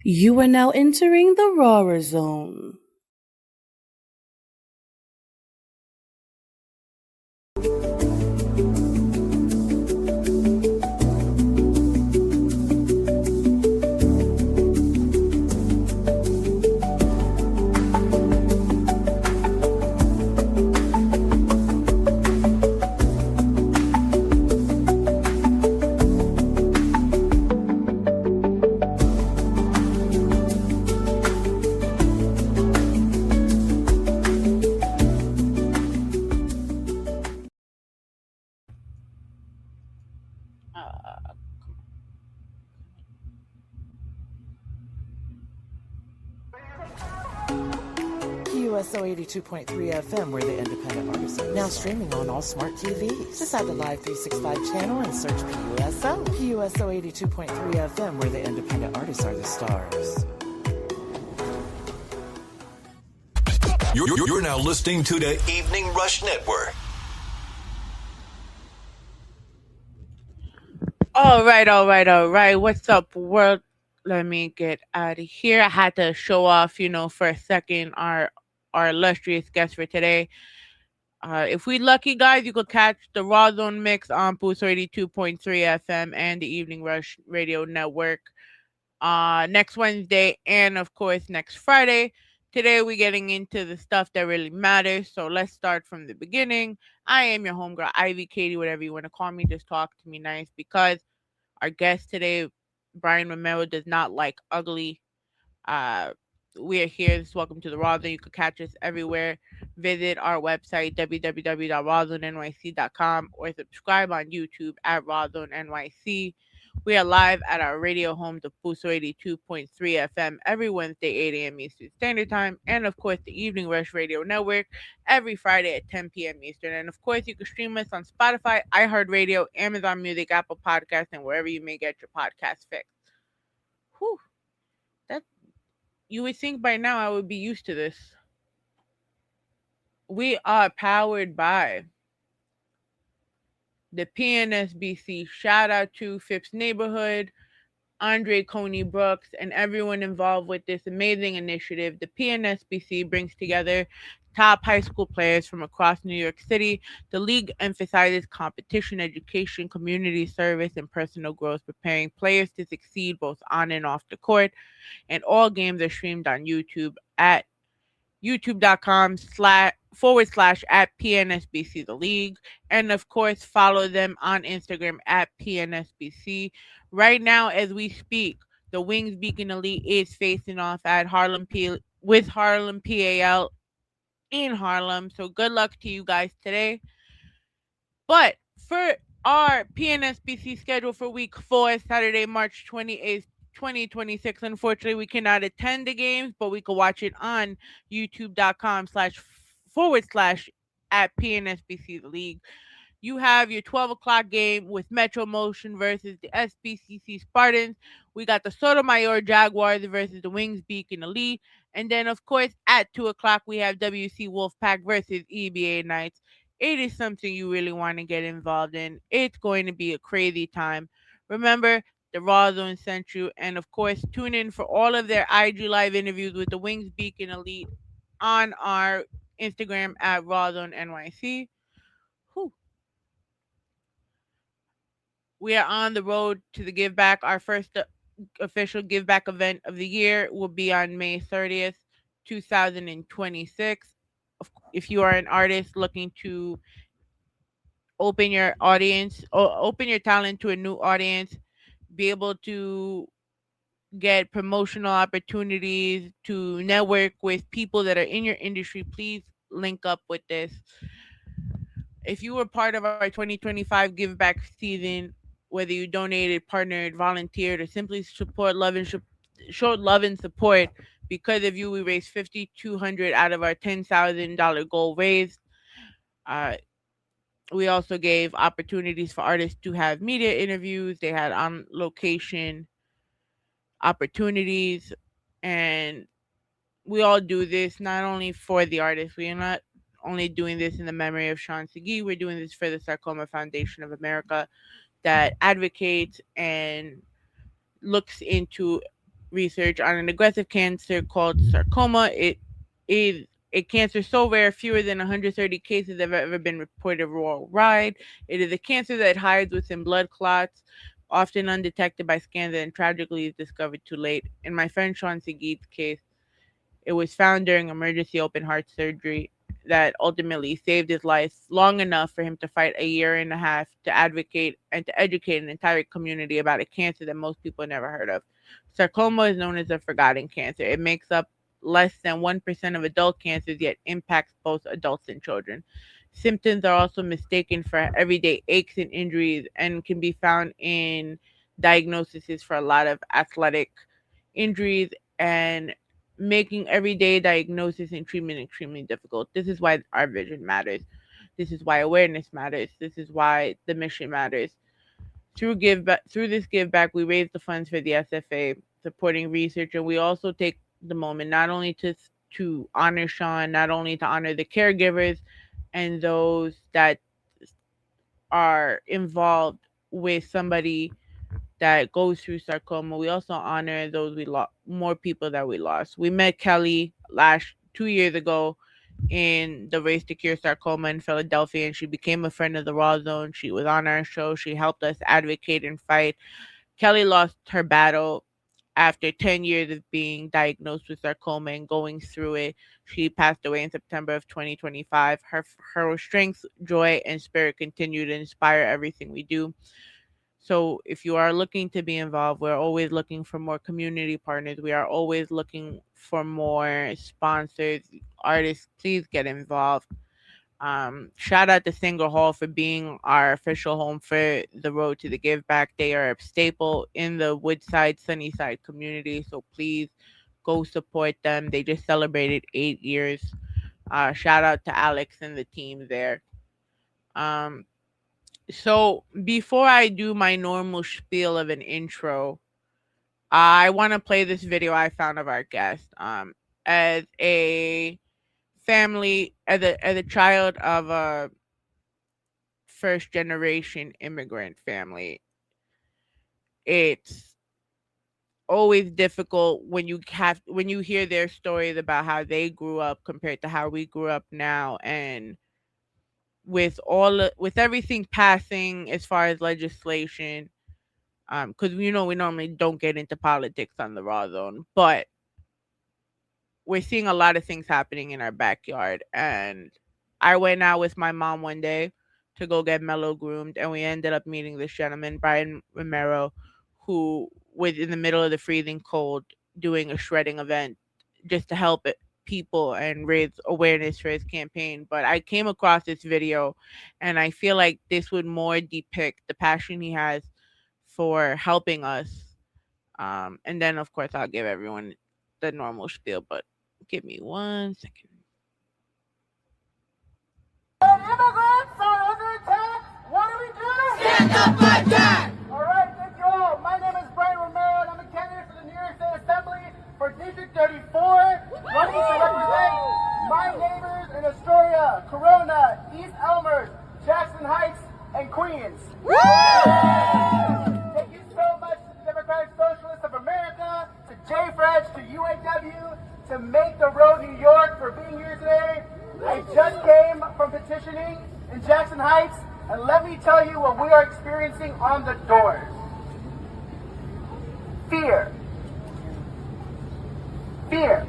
You are now entering the Rawrrzone. USO 82.3 FM, we're the independent artists. Now streaming on all smart TVs. Just add the Live 365 channel and search PUSO. PUSO 82.3 FM, where the independent artists are the stars. You're now listening to the Evening Rush Network. All right. What's up, world? Let me get out of here. I had to show off, for a second, our illustrious guest for today. If we lucky, guys, you could catch the Rawrrzone mix on Booster 82.3 FM and the Evening Rush Radio Network next Wednesday and, of course, next Friday. Today, we're getting into the stuff that really matters. So let's start from the beginning. I am your homegirl, Ivy, Katie, whatever you want to call me. Just talk to me nice because our guest today, Brian Romero, does not like ugly. We are here. Welcome to the Rawrrzone. You can catch us everywhere. Visit our website, www.rawrzonenyc.com, or subscribe on YouTube at Rawrrzone NYC. We are live at our radio home, the Booster 82.3 FM, every Wednesday, 8 a.m. Eastern Standard Time, and of course, the Evening Rush Radio Network every Friday at 10 p.m. Eastern. And of course, you can stream us on Spotify, iHeartRadio, Amazon Music, Apple Podcasts, and wherever you may get your podcast fix. Whew. You would think by now I would be used to this. We are powered by the PNSBC. Shout out to Phipps Neighborhood, Andre Coney Brooks, and everyone involved with this amazing initiative. The PNSBC brings together top high school players from across New York City. The league emphasizes competition, education, community service, and personal growth, preparing players to succeed both on and off the court. And all games are streamed on YouTube at youtube.com// at PNSBC the league. And of course, follow them on Instagram at PNSBC. Right now, as we speak, the Wings Beacon Elite is facing off at with Harlem PAL in Harlem. So good luck to you guys today. But for our PNSBC schedule for week 4, Saturday, March 28th, 2026. Unfortunately, we cannot attend the games, but we can watch it on youtube.com// at PNSBC the league. You have your 12 o'clock game with Metro Motion versus the SBCC Spartans. We got the Sotomayor Jaguars versus the Wings Beacon Elite. And then, of course, at 2 o'clock, we have WC Wolfpack versus EBA Knights. It is something you really want to get involved in. It's going to be a crazy time. Remember, the Rawrrzone sent you. And, of course, tune in for all of their IG Live interviews with the Wings Beacon Elite on our Instagram at Rawrrzone NYC. Whew. We are on the road to the Give Back. Our first official Give Back event of the year will be on May 30th, 2026. If you are an artist looking to open your talent to a new audience, be able to get promotional opportunities, to network with people that are in your industry, please link up with this. If you were part of our 2025 Give Back season, whether you donated, partnered, volunteered, or simply showed love and support, because of you, we raised $5,200 out of our $10,000 goal raised. We also gave opportunities for artists to have media interviews. They had on location opportunities, and we all do this not only for the artists. We are not only doing this in the memory of Sean Segui. We're doing this for the Sarcoma Foundation of America, that advocates and looks into research on an aggressive cancer called sarcoma. It is a cancer so rare, fewer than 130 cases have ever been reported worldwide. It is a cancer that hides within blood clots, often undetected by scans, and tragically is discovered too late. In my friend Sean Seguid's case, it was found during emergency open heart surgery that ultimately saved his life long enough for him to fight a year and a half to advocate and to educate an entire community about a cancer that most people never heard of. Sarcoma is known as a forgotten cancer. It makes up less than 1% of adult cancers, yet impacts both adults and children. Symptoms are also mistaken for everyday aches and injuries and can be found in diagnoses for a lot of athletic injuries and making everyday diagnosis and treatment extremely difficult. This is why our vision matters. This is why awareness matters. This is why the mission matters. Through this give back, we raise the funds for the SFA, supporting research, and we also take the moment not only to honor Sean, not only to honor the caregivers and those that are involved with somebody that goes through sarcoma. We also honor those we lost, more people that we lost. We met Kelly 2 years ago in the race to cure sarcoma in Philadelphia, and she became a friend of the Rawrrzone. She was on our show. She helped us advocate and fight. Kelly lost her battle after 10 years of being diagnosed with sarcoma and going through it. She passed away in September of 2025. Her strength, joy, and spirit continue to inspire everything we do. So if you are looking to be involved, we're always looking for more community partners. We are always looking for more sponsors, artists. Please get involved. Shout out to Singer Hall for being our official home for the Road to the Give Back. They are a staple in the Woodside, Sunnyside community. So please go support them. They just celebrated 8 years. Shout out to Alex and the team there. So before I do my normal spiel of an intro, I want to play this video I found of our guest. As a family, as a child of a first generation immigrant family, it's always difficult when you hear their stories about how they grew up compared to how we grew up now, and with everything passing as far as legislation, because we normally don't get into politics on the Rawrrzone, but we're seeing a lot of things happening in our backyard. And I went out with my mom one day to go get mellow groomed, and we ended up meeting this gentleman, Brian Romero, who was in the middle of the freezing cold doing a shredding event just to help people and raise awareness for his campaign. But I came across this video, and I feel like this would more depict the passion he has for helping us. And then, of course, I'll give everyone the normal spiel, but give me 1 second. Immigrants are under attack. What do we do? Stand up, fight back. All right, thank you all. My name is Brian Romero, and I'm a candidate for the New York State Assembly for District 34, running to represent my neighbors in Astoria, Corona, East Elmhurst, Jackson Heights, and Queens. Thank you so much to the Democratic Socialists of America, to JFREDS, to UAW, to Make the Road New York for being here today. I just came from petitioning in Jackson Heights, and let me tell you what we are experiencing on the doors. Fear. Fear.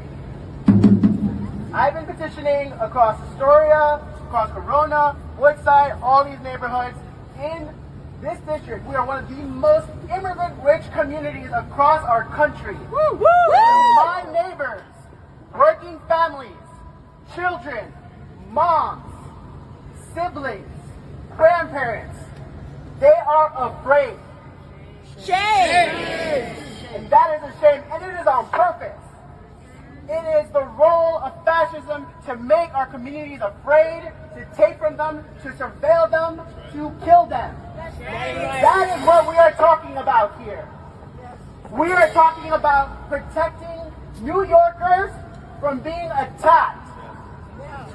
I've been petitioning across Astoria, across Corona, Woodside, all these neighborhoods. In this district, we are one of the most immigrant-rich communities across our country. Woo, woo, my neighbors, working families, children, moms, siblings, grandparents, they are afraid. Shame! And that is a shame, and it is on purpose. It is the role of fascism to make our communities afraid, to take from them, to surveil them, to kill them. That is what we are talking about here. We are talking about protecting New Yorkers from being attacked.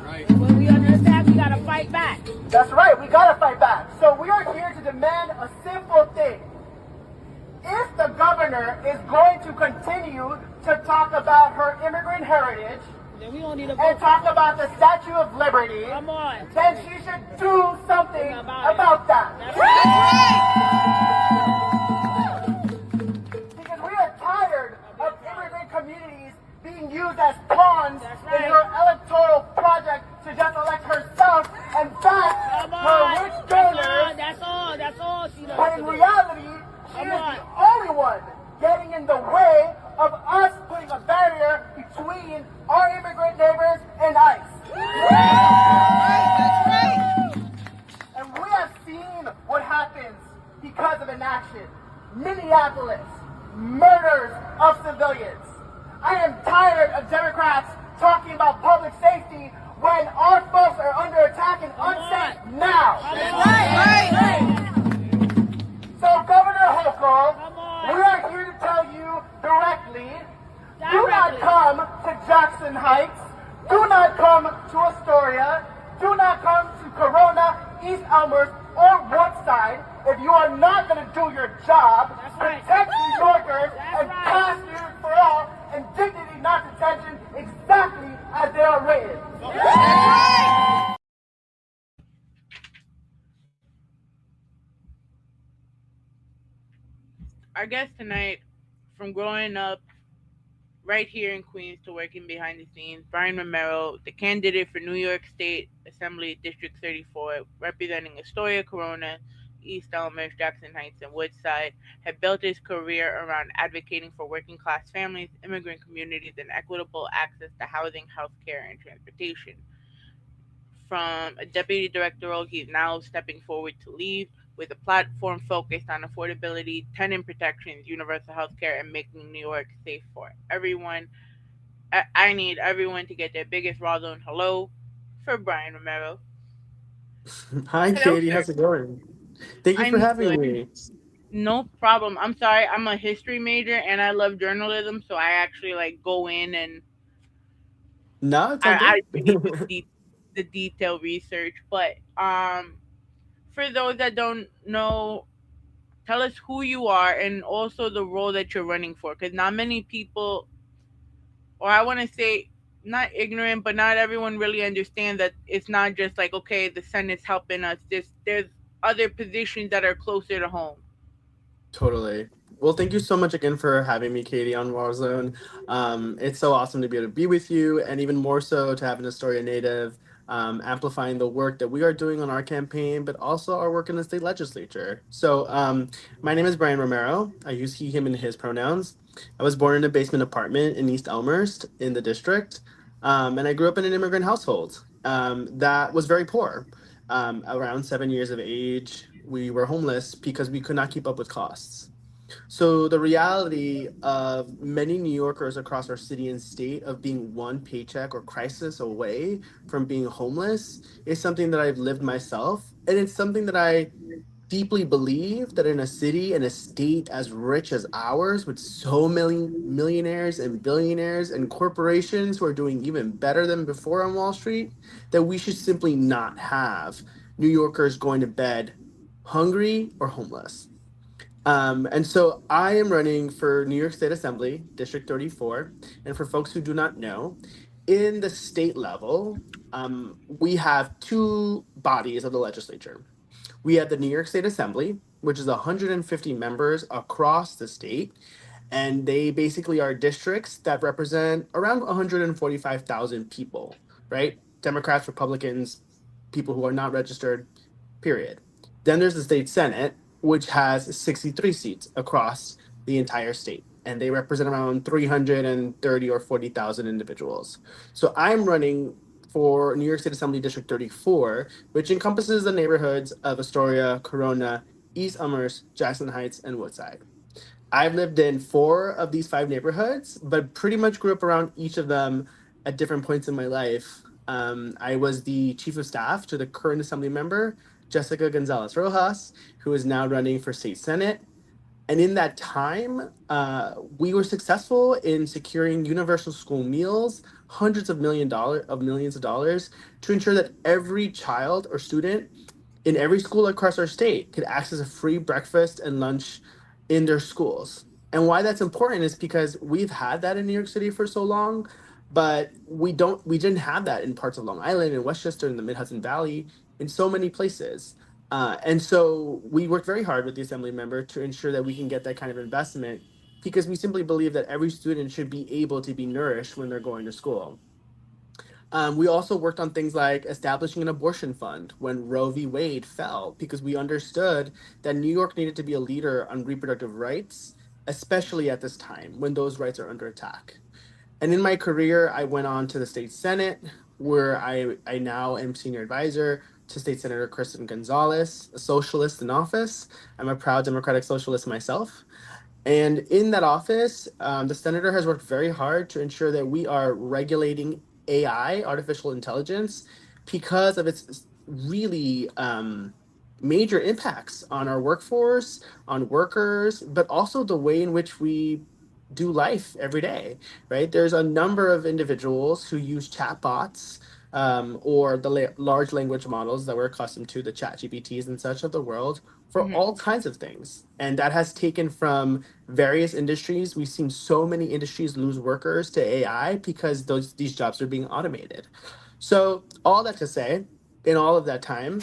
Right. When we understand, we gotta fight back. That's right, we gotta fight back. So we are here to demand a simple thing. If the governor Turner is going to continue to talk about her immigrant heritage Then we don't need to and vote. talk about the Statue of Liberty, Come on. then she should do something About it. about that. That's right. Because we are tired of immigrant communities being used as pawns That's in right. her electoral project to just elect herself and back Come her on. rich donors. That's all. That's all she does. But in reality, she Come is on. the only one getting in the way of us putting a barrier between our immigrant neighbors and ICE. And we have seen what happens because of inaction. Minneapolis, murders of civilians. I am tired of Democrats talking about public safety when our folks are under attack and unsafe now. So Governor Hochul, Come on. we are here to tell you directly, do not come to Jackson Heights, do not come to Astoria, do not come to Corona, East Elmhurst, or Woodside if you are not going to do your job, That's right. protect New Yorkers, That's and right. pass New York for all, and dignity not detention exactly as they are written. Our guest tonight, from growing up right here in Queens to working behind the scenes, Brian Romero, the candidate for New York State Assembly District 34, representing Astoria, Corona, East Elmhurst, Jackson Heights, and Woodside, had built his career around advocating for working class families, immigrant communities, and equitable access to housing, healthcare, and transportation. From a deputy director role, he's now stepping forward to lead with a platform focused on affordability, tenant protections, universal health care, and making New York safe for everyone. I need everyone to get their biggest Rawrrzone hello for Brian Romero. Hi, Hello, Katie. sir. How's it going? Thank you for I'm having good. me. No problem. I'm sorry. I'm a history major and I love journalism, so I actually like go in and No, it's all good. I read the detailed research. But for those that don't know, tell us who you are and also the role that you're running for, because not many people, or I want to say not ignorant, but not everyone really understands that it's not just like, okay, the Senate's helping us. There's other positions that are closer to home. Totally. Well, thank you so much again for having me, Katie, on Warzone. It's so awesome to be able to be with you, and even more so to have an Astoria native amplifying the work that we are doing on our campaign, but also our work in the state legislature. So, my name is Brian Romero. I use he, him, and his pronouns. I was born in a basement apartment in East Elmhurst in the district, and I grew up in an immigrant household that was very poor. Around 7 years of age, we were homeless because we could not keep up with costs. So the reality of many New Yorkers across our city and state of being one paycheck or crisis away from being homeless is something that I've lived myself. And it's something that I deeply believe that in a city and a state as rich as ours, with so many millionaires and billionaires and corporations who are doing even better than before on Wall Street, that we should simply not have New Yorkers going to bed hungry or homeless. And so I am running for New York State Assembly, District 34. And for folks who do not know, in the state level, we have two bodies of the legislature. We have the New York State Assembly, which is 150 members across the state. And they basically are districts that represent around 145,000 people, right? Democrats, Republicans, people who are not registered, period. Then there's the state Senate, which has 63 seats across the entire state, and they represent around 330 or 40,000 individuals. So I'm running for New York State Assembly District 34, which encompasses the neighborhoods of Astoria, Corona, East Elmhurst, Jackson Heights, and Woodside. I've lived in four of these five neighborhoods, but pretty much grew up around each of them at different points in my life. I was the chief of staff to the current assembly member, Jessica Gonzalez Rojas, who is now running for state senate. And in that time, we were successful in securing universal school meals, hundreds of millions of dollars, to ensure that every child or student in every school across our state could access a free breakfast and lunch in their schools. And why that's important is because we've had that in New York City for so long, but we didn't have that in parts of Long Island, in Westchester, in the Mid Hudson Valley, in so many places. And so we worked very hard with the assembly member to ensure that we can get that kind of investment, because we simply believe that every student should be able to be nourished when they're going to school. We also worked on things like establishing an abortion fund when Roe v. Wade fell, because we understood that New York needed to be a leader on reproductive rights, especially at this time when those rights are under attack. And in my career, I went on to the state Senate, where I now am senior advisor to State Senator Kristen Gonzalez, a socialist in office. I'm a proud Democratic socialist myself. And in that office, the senator has worked very hard to ensure that we are regulating AI, artificial intelligence, because of its really major impacts on our workforce, on workers, but also the way in which we do life every day, right? There's a number of individuals who use chatbots, or the large language models that we're accustomed to, the chat GPTs and such of the world, for Mhm. all kinds of things. And that has taken from various industries. We've seen so many industries lose workers to AI because these jobs are being automated. So all that to say, in all of that time,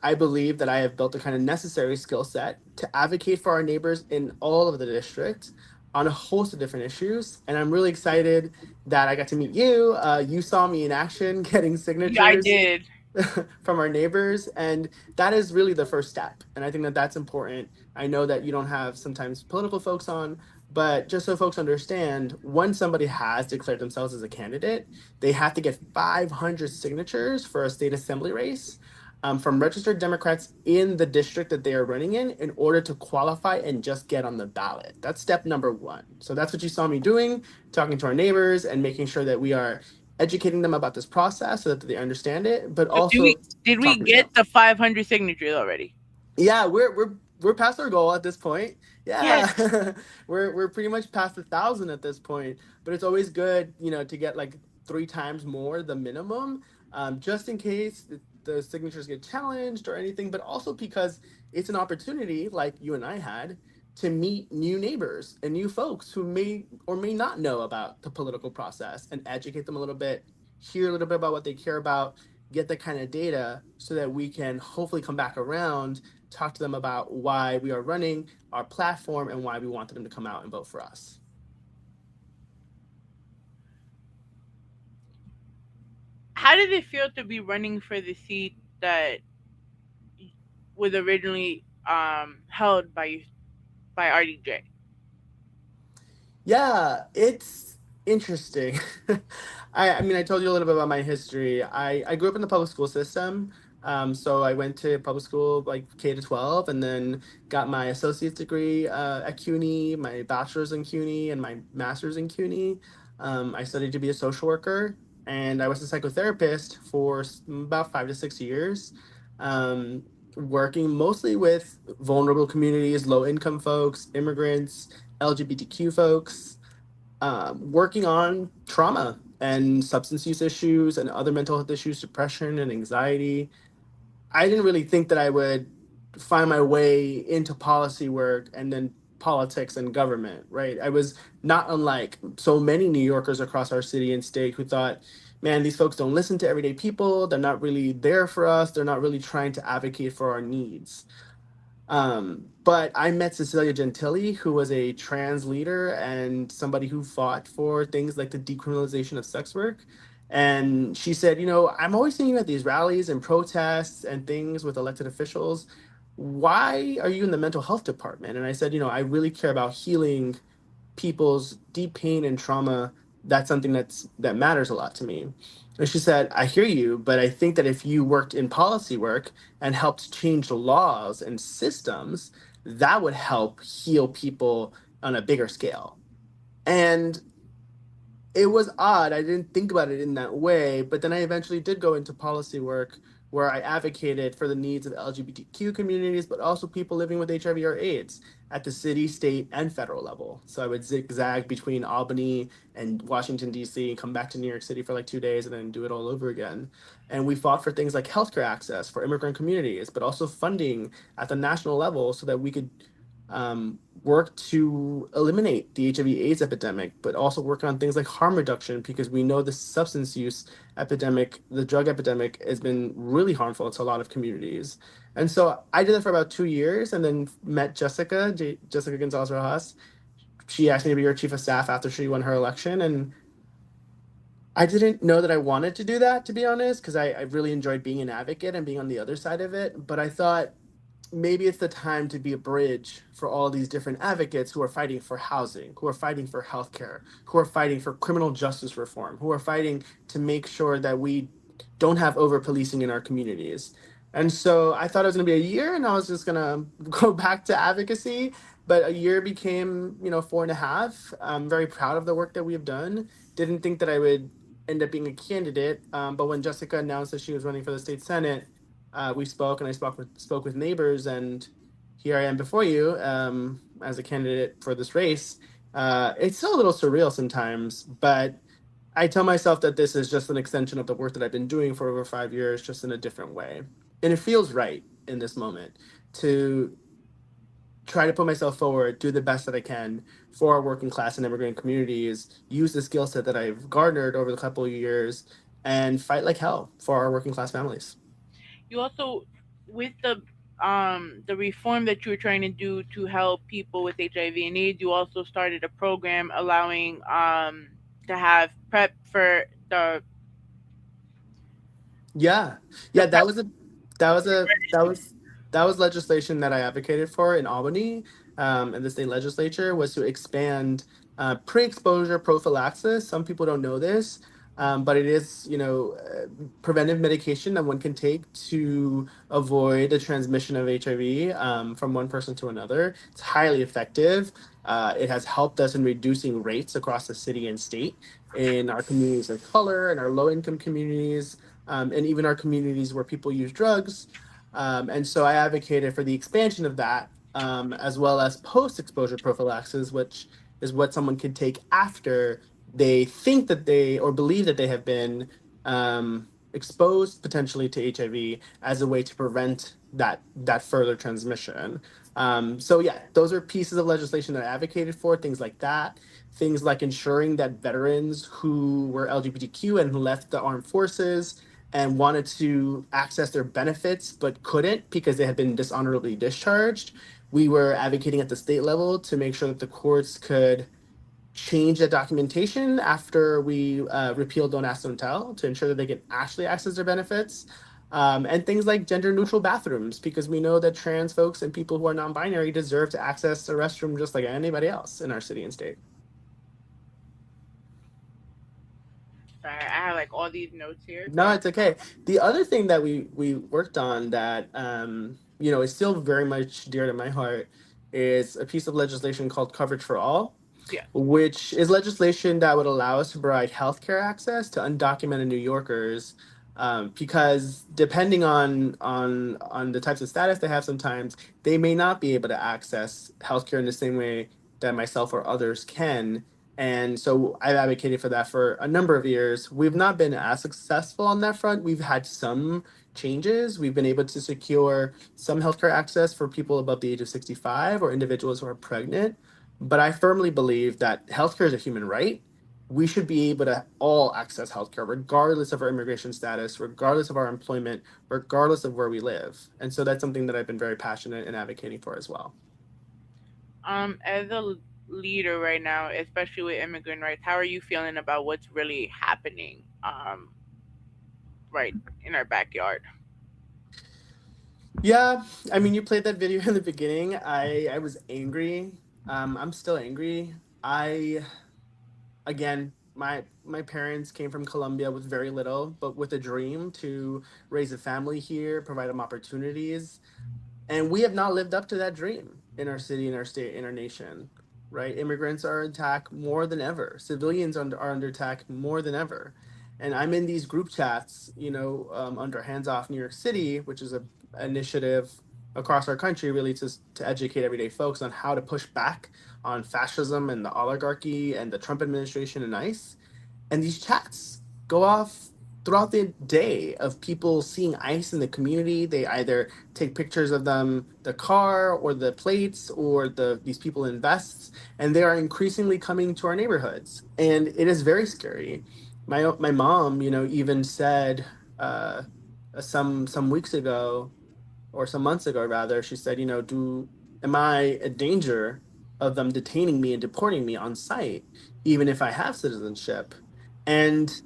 I believe that I have built the kind of necessary skill set to advocate for our neighbors in all of the district on a host of different issues. And I'm really excited that I got to meet you. You saw me in action getting Yeah, I signatures did. from our neighbors, and that is really the first step, and I think that that's important. I know that you don't have sometimes political folks on, but just so folks understand, when somebody has declared themselves as a candidate, they have to get 500 signatures for a state assembly race, from registered Democrats in the district that they are running in order to qualify and just get on the ballot. That's step number one. So that's what you saw me doing, talking to our neighbors and making sure that we are educating them about this process so that they understand it, but So also did we talking to them. get the 500 signatures already? Yeah, we're past our goal at this point. Yes. Yeah, we're pretty much past 1,000 at this point. But it's always good, to get like 3 times more the minimum, just in case the signatures get challenged or anything. But also because it's an opportunity, like you and I had, to meet new neighbors and new folks who may or may not know about the political process and educate them a little bit, hear a little bit about what they care about, get the kind of data so that we can hopefully come back around, talk to them about why we are running our platform and why we want them to come out and vote for us. How did it feel to be running for the seat that was originally held by RDJ? Yeah, it's interesting. I mean, I told you a little bit about my history. I grew up in the public school system. So I went to public school like K to 12, and then got my associate's degree at CUNY, my bachelor's in CUNY, and my master's in CUNY. I studied to be a social worker, and I was a psychotherapist for about 5 to 6 years, um, working mostly with vulnerable communities, low income folks, immigrants, LGBTQ folks, working on trauma and substance use issues and other mental health issues, depression and anxiety. I didn't really think that I would find my way into policy work and then politics and government, right? I was not unlike so many New Yorkers across our city and state who thought, man, these folks don't listen to everyday people. They're not really there for us. They're not really trying to advocate for our needs. But I met Cecilia Gentili, who was a trans leader and somebody who fought for things like the decriminalization of sex work. And she said, I'm always seeing you at these rallies and protests and things with elected officials. Why are you in the mental health department? And I said, I really care about healing people's deep pain and trauma. That's something that matters a lot to me. And she said, I hear you, but I think that if you worked in policy work and helped change the laws and systems, that would help heal people on a bigger scale. And it was odd. I didn't think about it in that way, but then I eventually did go into policy work where I advocated for the needs of LGBTQ communities, but also people living with HIV or AIDS at the city, state, and federal level. So I would zigzag between Albany and Washington, D.C., come back to New York City for like 2 days and then do it all over again. And we fought for things like healthcare access for immigrant communities, but also funding at the national level so that we could work to eliminate the HIV/AIDS epidemic, but also work on things like harm reduction because we know the substance use epidemic, the drug epidemic, has been really harmful to a lot of communities. And so I did that for about 2 years, and then met Jessica Gonzalez Rojas. She asked me to be her chief of staff after she won her election, and I didn't know that I wanted to do that, to be honest, because I really enjoyed being an advocate and being on the other side of it. But I thought maybe it's the time to be a bridge for all these different advocates who are fighting for housing, who are fighting for healthcare, who are fighting for criminal justice reform, who are fighting to make sure that we don't have over policing in our communities. And so I thought it was going to be a year and I was just going to go back to advocacy. But a year became, 4.5. I'm very proud of the work that we have done. Didn't think that I would end up being a candidate. But when Jessica announced that she was running for the state Senate, we spoke, and I spoke with neighbors, and here I am before you as a candidate for this race. It's still a little surreal sometimes, but I tell myself that this is just an extension of the work that I've been doing for over 5 years, just in a different way, and it feels right in this moment to try to put myself forward, do the best that I can for our working class and immigrant communities, use the skill set that I've garnered over the couple of years, and fight like hell for our working class families. You also, with the reform that you were trying to do to help people with HIV and AIDS, you also started a program allowing to have prep for Yeah, the yeah, prep. that was legislation that I advocated for in Albany, in the state legislature, was to expand pre-exposure prophylaxis. Some people don't know this, but it is, preventive medication that one can take to avoid the transmission of HIV from one person to another. It's highly effective. It has helped us in reducing rates across the city and state in our communities of color and our low-income communities, and even our communities where people use drugs. And so I advocated for the expansion of that, as well as post exposure prophylaxis, which is what someone can take after they think that they or believe that they have been exposed potentially to HIV, as a way to prevent that further transmission. So yeah, those are pieces of legislation that I advocated for, things like that. Things like ensuring that veterans who were LGBTQ and who left the armed forces and wanted to access their benefits but couldn't because they had been dishonorably discharged. We were advocating at the state level to make sure that the courts could change the documentation after we repealed Don't Ask, Don't Tell, to ensure that they can actually access their benefits. And things like gender neutral bathrooms, because we know that trans folks and people who are non binary deserve to access a restroom just like anybody else in our city and state. Sorry, I have like all these notes here. No, it's okay. The other thing that we worked on that is still very much dear to my heart is a piece of legislation called Coverage for All, Yeah. which is legislation that would allow us to provide healthcare access to undocumented New Yorkers, because depending on the types of status they have, sometimes they may not be able to access healthcare in the same way that myself or others can. And so I've advocated for that for a number of years. We've not been as successful on that front. We've had some changes. We've been able to secure some healthcare access for people above the age of 65 or individuals who are pregnant. But I firmly believe that healthcare is a human right. We should be able to all access healthcare, regardless of our immigration status, regardless of our employment, regardless of where we live. And so that's something that I've been very passionate in advocating for as well. As a leader right now, especially with immigrant rights, how are you feeling about what's really happening right in our backyard? Yeah, I mean, you played that video in the beginning. I was angry. I'm still angry. I again, my parents came from Colombia with very little, but with a dream to raise a family here, provide them opportunities. And we have not lived up to that dream in our city, in our state, in our nation, right? Immigrants are under attack more than ever. Civilians are under attack more than ever. And I'm in these group chats, under Hands Off New York City, which is a initiative across our country, really to educate everyday folks on how to push back on fascism and the oligarchy and the Trump administration and ICE. And these chats go off throughout the day of people seeing ICE in the community. They either take pictures of them, the car or the plates or these people in vests, and they are increasingly coming to our neighborhoods. And it is very scary. My mom, even said uh, some weeks ago, or some months ago rather, she said, do am I a danger of them detaining me and deporting me on site, even if I have citizenship? And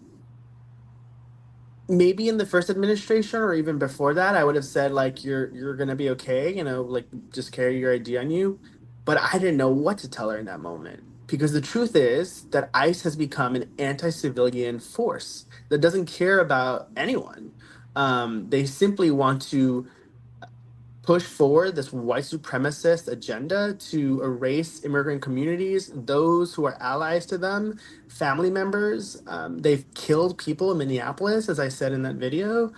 maybe in the first administration or even before that, I would have said like you're gonna be okay, like just carry your ID on you. But I didn't know what to tell her in that moment. Because the truth is that ICE has become an anti-civilian force that doesn't care about anyone. They simply want to push forward this white supremacist agenda to erase immigrant communities, those who are allies to them, family members. They've killed people in Minneapolis, as I said in that video.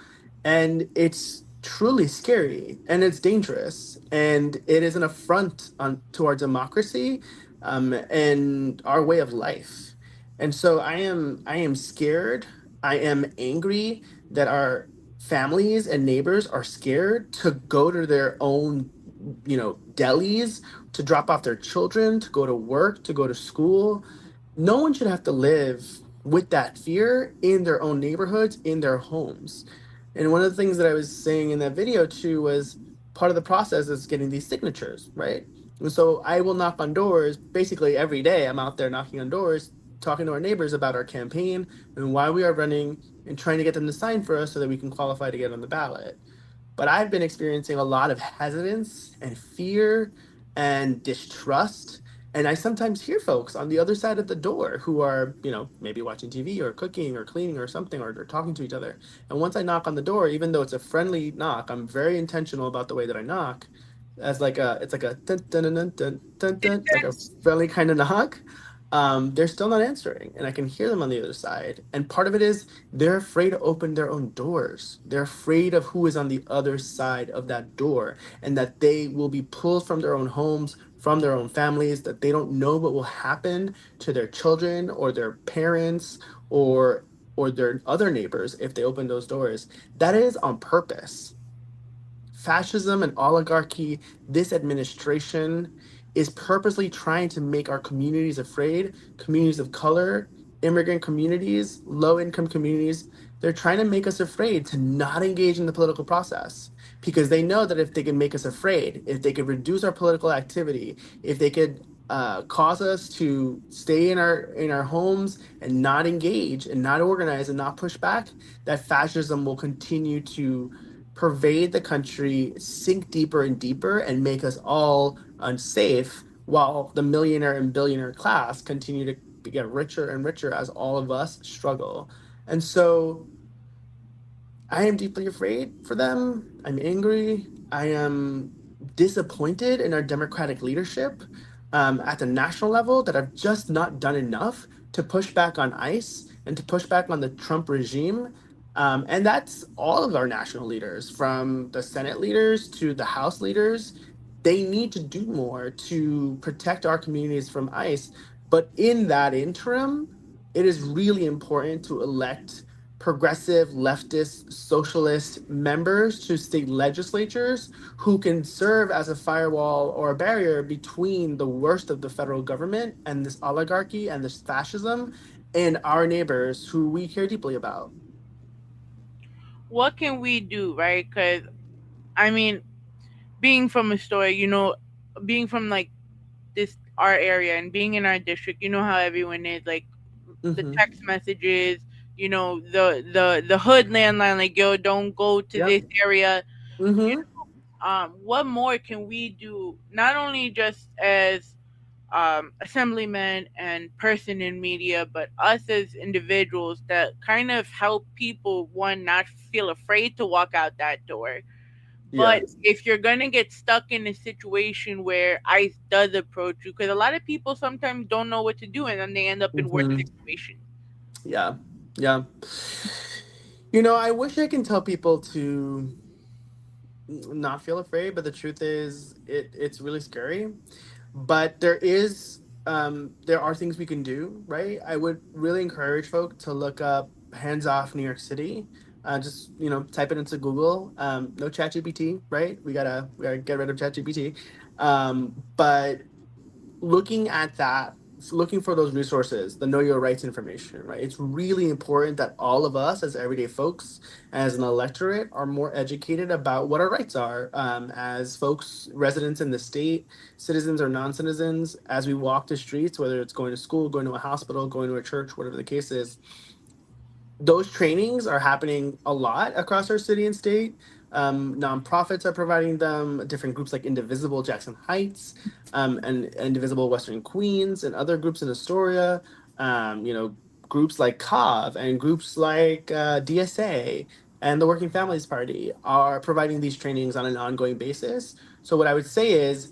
And it's truly scary and it's dangerous. And it is an affront to our democracy and our way of life. And so I am scared. I am angry that our families and neighbors are scared to go to their own, delis, to drop off their children, to go to work, to go to school. No one should have to live with that fear in their own neighborhoods, in their homes. And one of the things that I was saying in that video too was part of the process is getting these signatures, right? And so I will knock on doors basically every day. I'm out there knocking on doors, talking to our neighbors about our campaign and why we are running and trying to get them to sign for us so that we can qualify to get on the ballot. But I've been experiencing a lot of hesitance and fear and distrust. And I sometimes hear folks on the other side of the door who are, maybe watching TV or cooking or cleaning or something, or they're talking to each other. And once I knock on the door, even though it's a friendly knock, I'm very intentional about the way that I knock. As like it's like a dun, dun, dun, dun, dun, dun, dun, like a friendly kind of knock. They're still not answering, and I can hear them on the other side. And part of it is they're afraid to open their own doors. They're afraid of who is on the other side of that door, and that they will be pulled from their own homes, from their own families, that they don't know what will happen to their children or their parents or their other neighbors if they open those doors. That is on purpose. Fascism and oligarchy, this administration is purposely trying to make our communities afraid, communities of color, immigrant communities, low income communities. They're trying to make us afraid to not engage in the political process because they know that if they can make us afraid, if they could reduce our political activity, if they could cause us to stay in our homes and not engage and not organize and not push back, that fascism will continue to pervade the country, sink deeper and deeper, and make us all unsafe, while the millionaire and billionaire class continue to get richer and richer as all of us struggle. And so I am deeply afraid for them. I'm angry. I am disappointed in our Democratic leadership at the national level that have just not done enough to push back on ICE and to push back on the Trump regime. And that's all of our national leaders, from the Senate leaders to the House leaders. They need to do more to protect our communities from ICE. But in that interim, it is really important to elect progressive, leftist, socialist members to state legislatures who can serve as a firewall or a barrier between the worst of the federal government and this oligarchy and this fascism and our neighbors who we care deeply about. What can we do, right? Because, I mean, being from Astoria, being from like this our area and being in our district, you know how everyone is like the Mm-hmm. text messages, the hood landline, like, yo, don't go to Yep. this area. You Mm-hmm. what more can we do? Not only just as assemblymen and person in media, but us as individuals that kind of help people, one, not feel afraid to walk out that door. Yeah. But if you're gonna get stuck in a situation where ICE does approach you, because a lot of people sometimes don't know what to do, and then they end up in worse Mm-hmm. situations. Yeah. Yeah. I wish I can tell people to not feel afraid, but the truth is it's really scary. But there are things we can do, right? I would really encourage folk to look up hands off New York City. Just type it into Google. No ChatGPT, right? We gotta get rid of ChatGPT. But looking at that, looking for those resources, the know your rights information, right? It's really important that all of us as everyday folks, as an electorate, are more educated about what our rights are, as folks, residents in the state, citizens or non-citizens, as we walk the streets, whether it's going to school, going to a hospital, going to a church, whatever the case is. Those trainings are happening a lot across our city and state. Nonprofits are providing them, different groups like Indivisible Jackson Heights, and Indivisible Western Queens, and other groups in Astoria, groups like COV and groups like DSA and the Working Families Party are providing these trainings on an ongoing basis. So what I would say is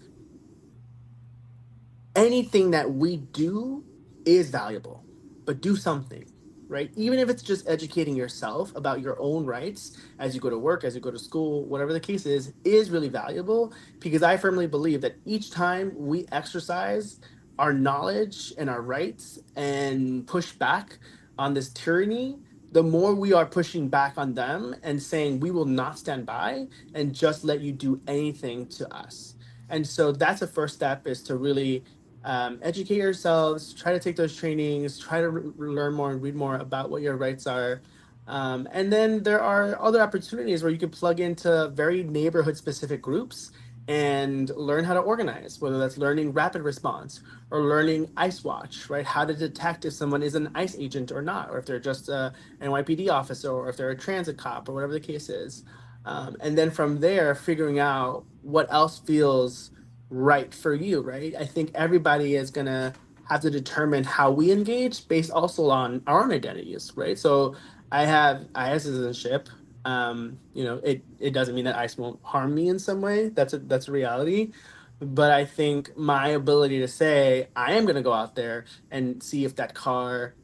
anything that we do is valuable, but do something, right? Even if it's just educating yourself about your own rights as you go to work, as you go to school, whatever the case is really valuable, because I firmly believe that each time we exercise our knowledge and our rights and push back on this tyranny, the more we are pushing back on them and saying we will not stand by and just let you do anything to us. And so that's the first step, is to really educate yourselves, try to take those trainings, try to learn more and read more about what your rights are. And then there are other opportunities where you can plug into very neighborhood specific groups and learn how to organize, whether that's learning rapid response or learning ICE Watch, right? How to detect if someone is an ICE agent or not, or if they're just a NYPD officer, or if they're a transit cop, or whatever the case is. And then from there, figuring out what else feels right for you, right? I think everybody is gonna have to determine how we engage based also on our own identities, right? So I have citizenship. It doesn't mean that ICE won't harm me in some way. That's a reality. But I think my ability to say I am gonna go out there and see if that car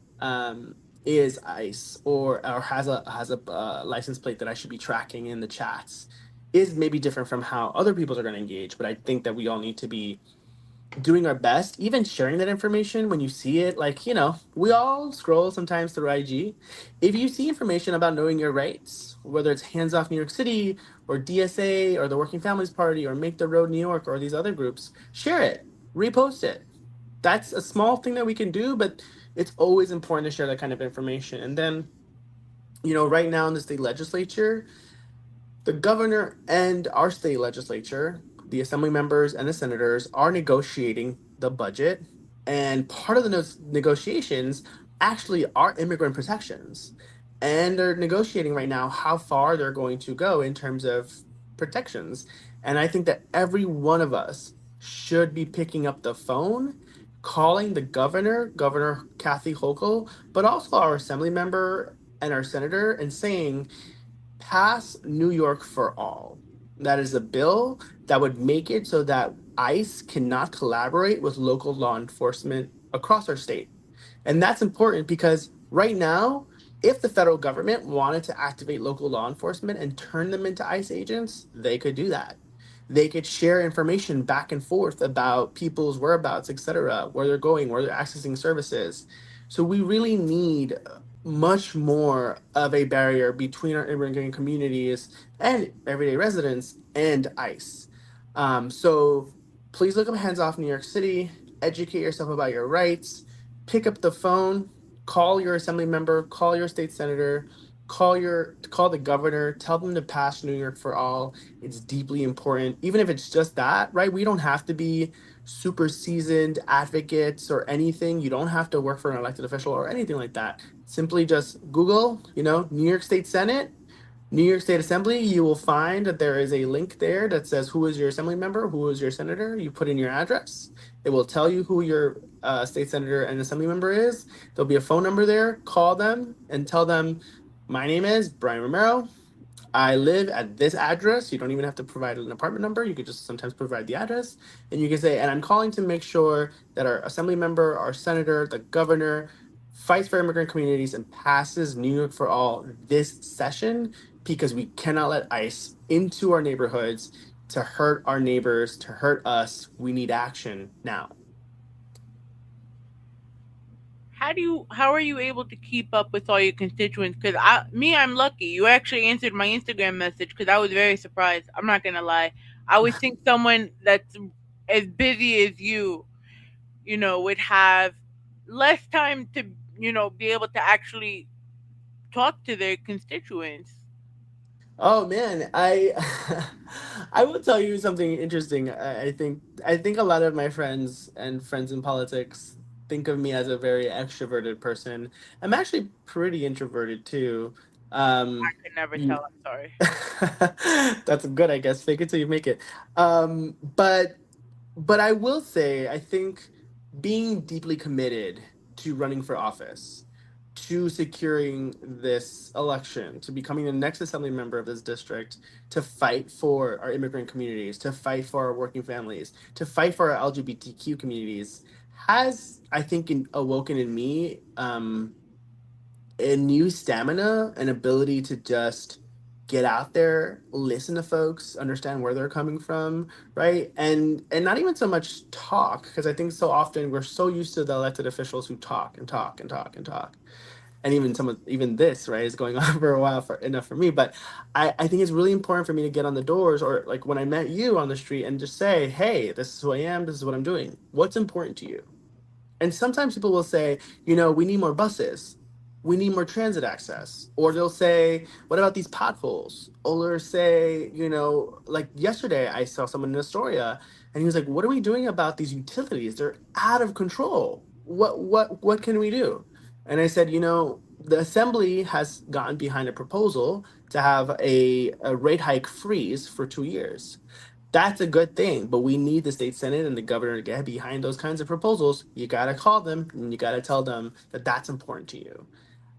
is ICE, or has a license plate that I should be tracking in the chats, is maybe different from how other people are going to engage. But I think that we all need to be doing our best, even sharing that information when you see it. Like, we all scroll sometimes through IG. If you see information about knowing your rights, whether it's Hands Off New York City or DSA or the Working Families Party or Make the Road New York or these other groups, share it, repost it. That's a small thing that we can do, but it's always important to share that kind of information. And then, right now in the state legislature, the governor and our state legislature, the assembly members and the senators, are negotiating the budget. And part of the negotiations actually are immigrant protections. And they're negotiating right now how far they're going to go in terms of protections. And I think that every one of us should be picking up the phone, calling the governor, Governor Kathy Hochul, but also our assembly member and our senator, and saying, pass New York for All. That is a bill that would make it so that ICE cannot collaborate with local law enforcement across our state. And that's important because right now, if the federal government wanted to activate local law enforcement and turn them into ICE agents, they could do that. They could share information back and forth about people's whereabouts, et cetera, where they're going, where they're accessing services. So we really need much more of a barrier between our immigrant communities and everyday residents and ICE. So please look up Hands Off New York City, educate yourself about your rights, pick up the phone, call your assembly member, call your state senator, call the governor, tell them to pass New York for All. It's deeply important, even if it's just that, right? We don't have to be super seasoned advocates or anything. You don't have to work for an elected official or anything like that. Simply just Google, New York State Senate, New York State Assembly. You will find that there is a link there that says who is your assembly member, who is your senator. You put in your address. It will tell you who your state senator and assembly member is. There'll be a phone number there. Call them and tell them, my name is Brian Romero. I live at this address. You don't even have to provide an apartment number. You could just sometimes provide the address. And you can say, and I'm calling to make sure that our assembly member, our senator, the governor fights for immigrant communities and passes New York for All this session, because we cannot let ICE into our neighborhoods to hurt our neighbors, to hurt us. We need action now. how are you able to keep up with all your constituents? Because I'm lucky. You actually answered my Instagram message because I was very surprised. I'm not gonna lie. I would think someone that's as busy as you would have less time to, be able to actually talk to their constituents. Oh man, I I will tell you something interesting. I think a lot of my friends and friends in politics think of me as a very extroverted person. I'm actually pretty introverted too. I Um, could never tell. you, I'm sorry. that's good, I guess. Fake it till you make it. Um, but but I will say, I think being deeply committed to running for office, to securing this election, to becoming the next assembly member of this district, to fight for our immigrant communities, to fight for our working families, to fight for our LGBTQ communities, has, I think, awoken in me a new stamina and ability to just get out there, listen to folks, understand where they're coming from, right? And not even so much talk, because I think so often we're so used to the elected officials who talk and talk and talk and talk. And even this, right, is going on for a while for enough for me. But I think it's really important for me to get on the doors, or like when I met you on the street, and just say, hey, this is who I am, this is what I'm doing. What's important to you? And sometimes people will say, we need more buses. We need more transit access. Or they'll say, what about these potholes? Or say, like yesterday I saw someone in Astoria and he was like, what are we doing about these utilities? They're out of control. What can we do? And I said, the assembly has gotten behind a proposal to have a rate hike freeze for 2 years. That's a good thing, but we need the state senate and the governor to get behind those kinds of proposals. You got to call them and you got to tell them that that's important to you.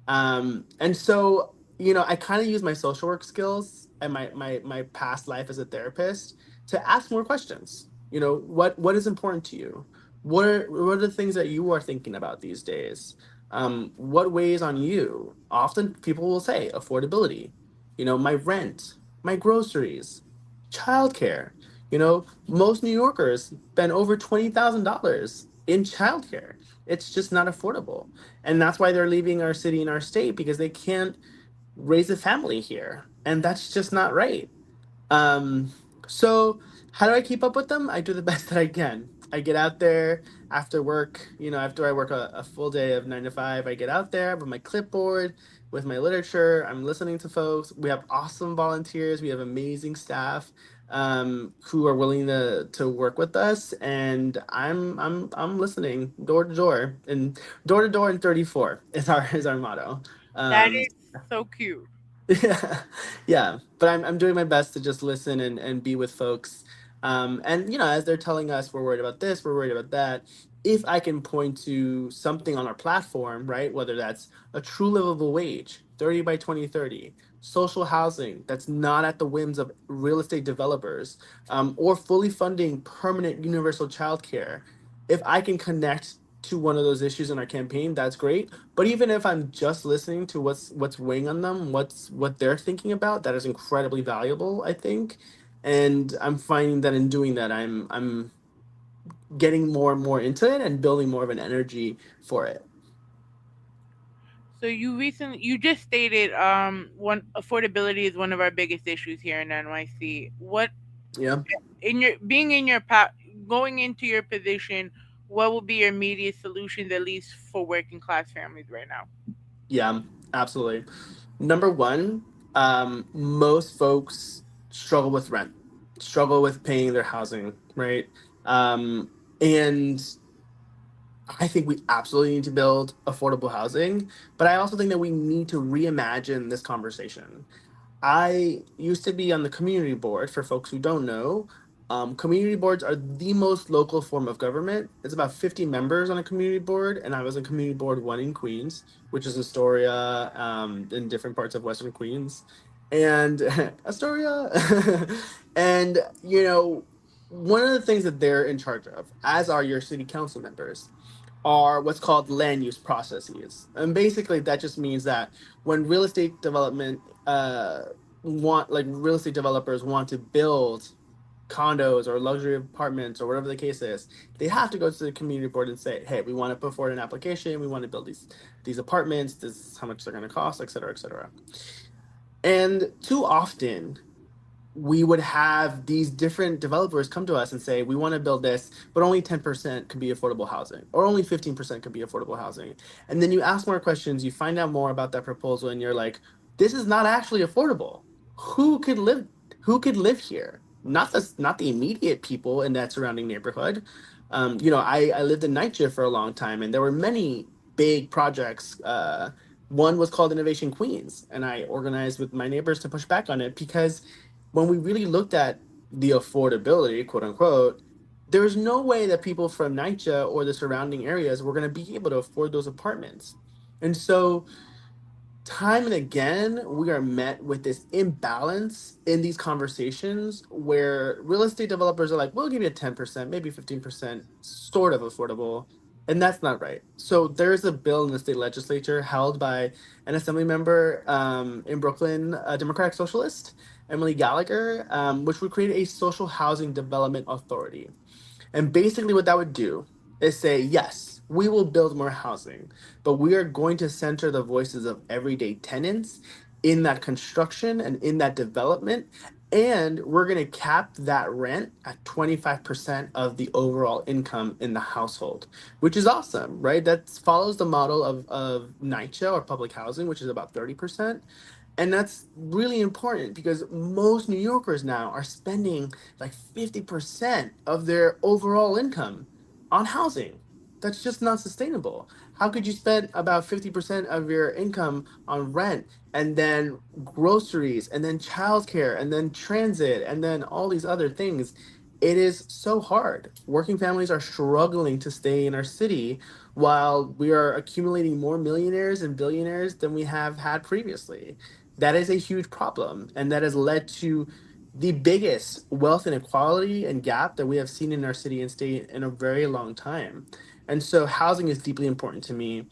And so, I kind of use my social work skills and my past life as a therapist to ask more questions. What is important to you? What are the things that you are thinking about these days? What weighs on you? Often people will say affordability, my rent, my groceries, childcare. Most New Yorkers spend over $20,000 in childcare. It's just not affordable, and that's why they're leaving our city and our state, because they can't raise a family here, and that's just not right. um, so how do I keep up with them? I do the best that I can. I get out there after work, after I work a full day of 9 to 5, I get out there with my clipboard, with my literature. I'm listening to folks. We have awesome volunteers. We have amazing staff who are willing to work with us, and I'm listening door to door and 34 is our motto. That Um, is so cute. yeah, yeah. But I'm doing my best to just listen and be with folks. And as they're telling us we're worried about this, we're worried about that. If I can point to something on our platform, right, whether that's a true livable wage, 30 by 2030, social housing that's not at the whims of real estate developers, or fully funding permanent universal childcare, if I can connect to one of those issues in our campaign, that's great. But even if I'm just listening to what's weighing on them, what they're thinking about, that is incredibly valuable, I think. And I'm finding that in doing that, I'm getting more and more into it and building more of an energy for it. So you just stated one affordability is one of our biggest issues here in NYC. What Yeah. in your being in your going into your position, what will be your immediate solutions at least for working class families right now? Yeah, absolutely. Number one, most folks struggle with rent, struggle with paying their housing, right? And I think we absolutely need to build affordable housing, but I also think that we need to reimagine this conversation. I used to be on the community board. For folks who don't know, community boards are the most local form of government. It's about 50 members on a community board, and I was on community board one in Queens, which is Astoria, in different parts of Western Queens, and Astoria. And one of the things that they're in charge of, as are your city council members, are what's called land use processes. And basically that just means that when real estate developers want to build condos or luxury apartments or whatever the case is, they have to go to the community board and say, hey, we want to put forward an application, we want to build these apartments, this is how much they're going to cost, et cetera, et cetera. And too often we would have these different developers come to us and say, we want to build this, but only 10% could be affordable housing, or only 15% could be affordable housing. And then you ask more questions, you find out more about that proposal, and you're like, this is not actually affordable. Who could live who could live here? Not the immediate people in that surrounding neighborhood. I lived in NYC for a long time, and there were many big projects. One was called Innovation Queens, and I organized with my neighbors to push back on it because when we really looked at the affordability, quote unquote, there was no way that people from NYCHA or the surrounding areas were going to be able to afford those apartments. And so time and again, we are met with this imbalance in these conversations where real estate developers are like, we'll give you 10%, maybe 15%, sort of affordable. And that's not right. So there's a bill in the state legislature held by an assembly member in Brooklyn, a Democratic Socialist, Emily Gallagher, which would create a social housing development authority. And basically, what that would do is say, yes, we will build more housing, but we are going to center the voices of everyday tenants in that construction and in that development. And we're going to cap that rent at 25% of the overall income in the household, which is awesome, right? That follows the model of NYCHA or public housing, which is about 30%. And that's really important because most New Yorkers now are spending like 50% of their overall income on housing. That's just not sustainable. How could you spend about 50% of your income on rent and then groceries and then childcare and then transit and then all these other things? It is so hard. Working families are struggling to stay in our city while we are accumulating more millionaires and billionaires than we have had previously. That is a huge problem, and that has led to the biggest wealth inequality and gap that we have seen in our city and state in a very long time. And so housing is deeply important to me.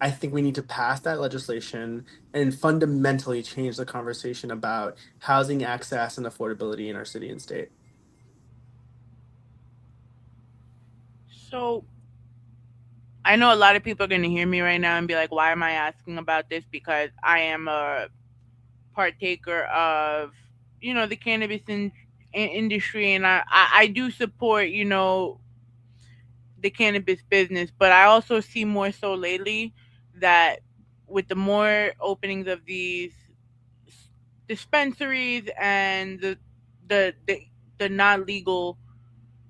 I think we need to pass that legislation and fundamentally change the conversation about housing access and affordability in our city and state. So I know a lot of people are going to hear me right now and be like, why am I asking about this? Because I am a partaker of, the cannabis industry, and I do support, the cannabis business, but I also see more so lately that with the more openings of these dispensaries and the the, the non legal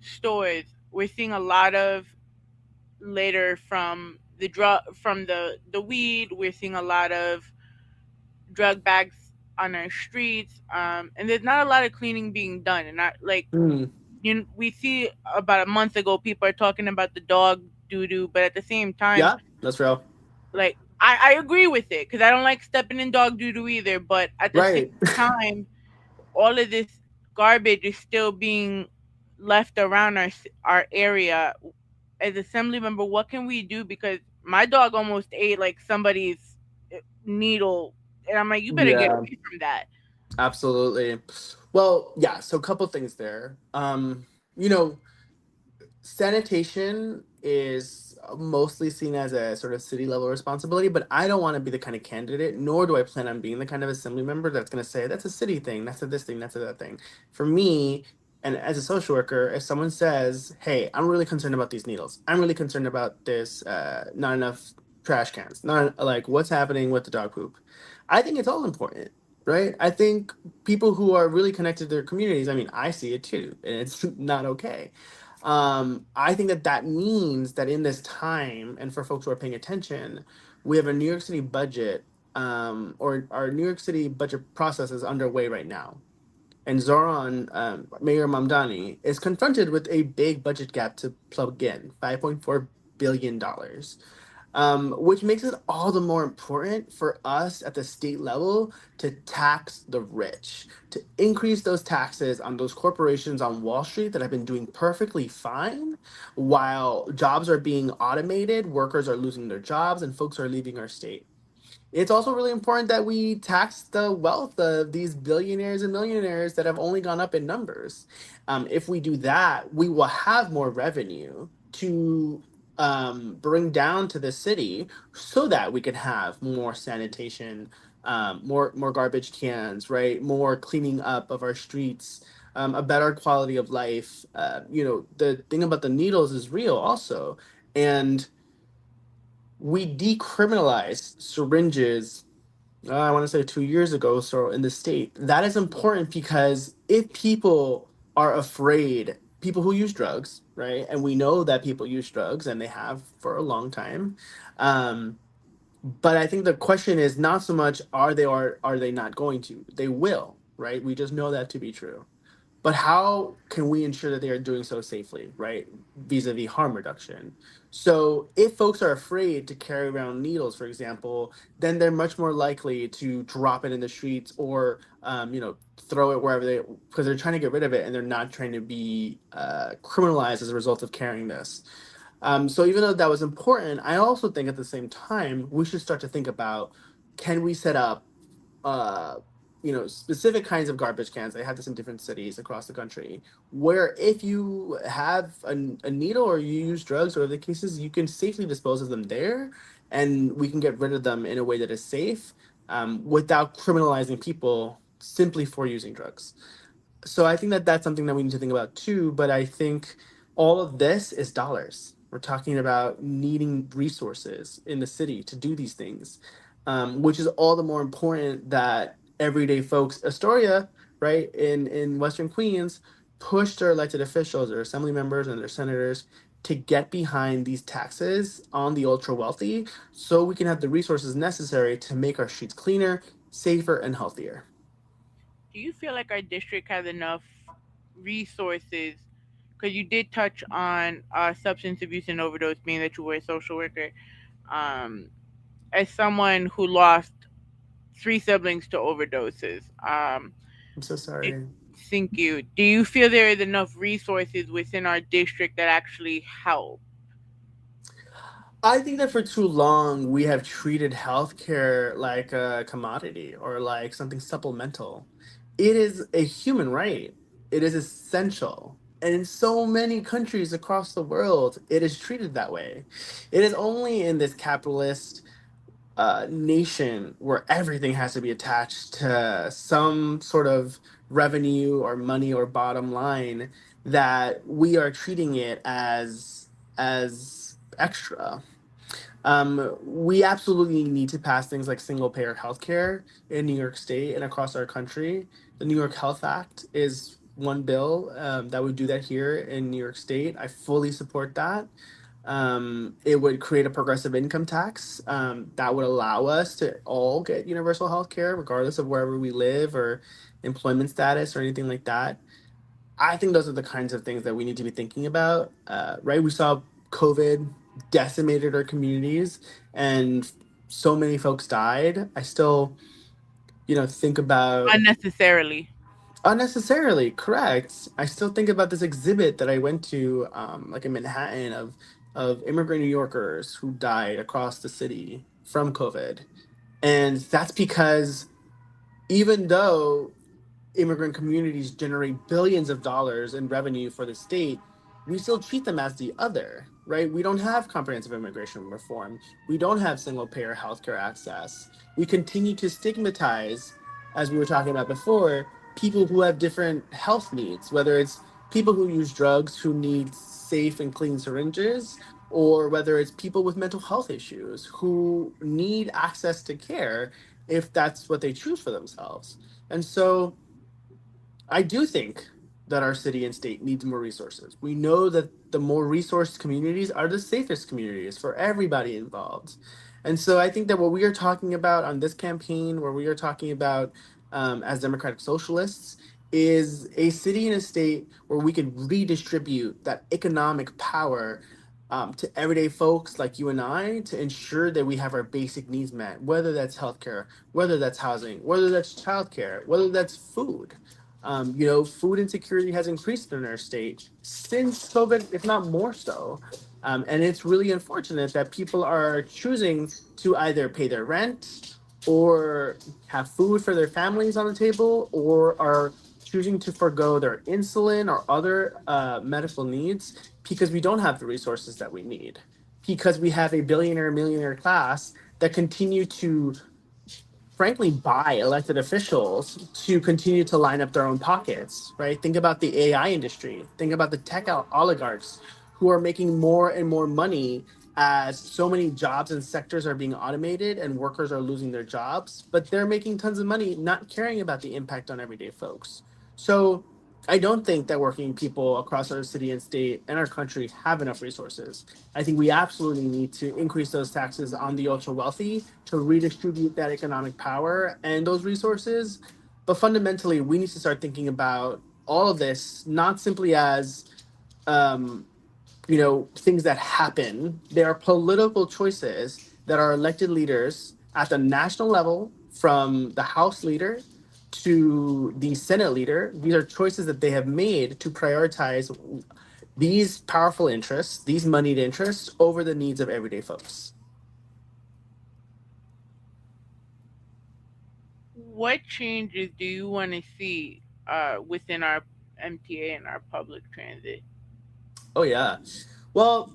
stores, we're seeing a lot of later from the weed. We're seeing a lot of drug bags on our streets, and there's not a lot of cleaning being done. And not like Mm, we see about a month ago, people are talking about the dog doo doo, but at the same time, yeah, that's real. like I agree with it because I don't like stepping in dog doo doo either. But at the same Right. time, all of this garbage is still being left around our area. As assembly member, what can we do? Because my dog almost ate like somebody's needle, and I'm like, you better get Yeah, away from that. absolutely. Well, yeah, so a couple things there. You know, sanitation is mostly seen as a sort of city level responsibility, but I don't want to be the kind of candidate, nor do I plan on being the kind of assembly member that's going to say that's a city thing, that's a this thing, that's a that thing. For me, and as a social worker, if someone says, hey, I'm really concerned about these needles, I'm really concerned about this, not enough trash cans, not like what's happening with the dog poop, I think it's all important. Right. I think people who are really connected to their communities, I mean, I see it too, and it's not okay. I think that that means that in this time, and for folks who are paying attention, we have a New York City budget, or our New York City budget process is underway right now. And Zoran, Mayor Mamdani, is confronted with a big budget gap to plug in $5.4 billion, which makes it all the more important for us at the state level to tax the rich, to increase those taxes on those corporations on Wall Street that have been doing perfectly fine while jobs are being automated, workers are losing their jobs, and folks are leaving our state. It's also really important that we tax the wealth of these billionaires and millionaires that have only gone up in numbers. If we do that, we will have more revenue to bring down to the city so that we can have more sanitation, more garbage cans, right? More cleaning up of our streets, a better quality of life. The thing about the needles is real also. And we decriminalized syringes, I want to say 2 years ago, so in the state. That is important because if people are afraid, people who use drugs, right? And we know that people use drugs and they have for a long time. Um, but I think the question is not so much are they or are they not going to? They will, right? We just know that to be true. But how can we ensure that they are doing so safely, right? Vis-a-vis harm reduction. So if folks are afraid to carry around needles, for example, then they're much more likely to drop it in the streets or, throw it wherever they, because they're trying to get rid of it and they're not trying to be criminalized as a result of carrying this. So even though that was important, I also think at the same time we should start to think about, can we set up uh, specific kinds of garbage cans. They have this in different cities across the country, where if you have a needle or you use drugs or other cases, you can safely dispose of them there, and we can get rid of them in a way that is safe, without criminalizing people simply for using drugs. So I think that that's something that we need to think about too. But I think all of this is dollars. We're talking about needing resources in the city to do these things, which is all the more important that everyday folks, Astoria, right, in Western Queens, push their elected officials, their assembly members, and their senators to get behind these taxes on the ultra wealthy so we can have the resources necessary to make our streets cleaner, safer, and healthier. Do you feel like our district has enough resources? Because you did touch on substance abuse and overdose, being that you were a social worker. Um, as someone who lost three siblings to overdoses, I'm so it, sorry. thank you. Do you feel there is enough resources within our district that actually help? I think that for too long we have treated healthcare like a commodity or like something supplemental. It is a human right. It is essential. And in so many countries across the world, it is treated that way. It is only in this capitalist nation where everything has to be attached to some sort of revenue or money or bottom line that we are treating it as extra. We absolutely need to pass things like single payer healthcare in New York State and across our country. The New York Health Act is one bill that would do that here in New York State. I fully support that. It would create a progressive income tax that would allow us to all get universal health care, regardless of wherever we live or employment status or anything like that. I think those are the kinds of things that we need to be thinking about. Right? We saw COVID decimated our communities, and so many folks died. I still, think about Unnecessarily. unnecessarily. Correct. I still think about this exhibit that I went to, like in Manhattan, of immigrant New Yorkers who died across the city from COVID, and that's because even though immigrant communities generate billions of dollars in revenue for the state, we still treat them as the other, right? We don't have comprehensive immigration reform. We don't have single payer healthcare access. We continue to stigmatize, as we were talking about before, people who have different health needs, whether it's people who use drugs who need safe and clean syringes, or whether it's people with mental health issues who need access to care if that's what they choose for themselves. And so I do think that our city and state needs more resources. We know that the more resourced communities are the safest communities for everybody involved. And so I think that what we are talking about on this campaign, where we are talking about as democratic socialists, is a city and a state where we can redistribute that economic power to everyday folks like you and I to ensure that we have our basic needs met, whether that's healthcare, whether that's housing, whether that's childcare, whether that's food. Food insecurity has increased in our state since COVID, if not more so. And it's really unfortunate that people are choosing to either pay their rent or have food for their families on the table, or are choosing to forego their insulin or other medical needs because we don't have the resources that we need, because we have a billionaire millionaire class that continue to frankly buy elected officials to continue to line up their own pockets, right? Think about the AI industry. Think about the tech oligarchs who are making more and more money as so many jobs and sectors are being automated and workers are losing their jobs, but they're making tons of money not caring about the impact on everyday folks. So I don't think that working people across our city and state and our country have enough resources. I think we absolutely need to increase those taxes on the ultra wealthy to redistribute that economic power and those resources. But fundamentally, we need to start thinking about all of this not simply as um, things that happen. There are political choices that our elected leaders at the national level, from the House leader to the Senate leader. These are choices that they have made to prioritize these powerful interests, these moneyed interests, over the needs of everyday folks. What changes do you want to see within our MTA and our public transit? Oh yeah. Well,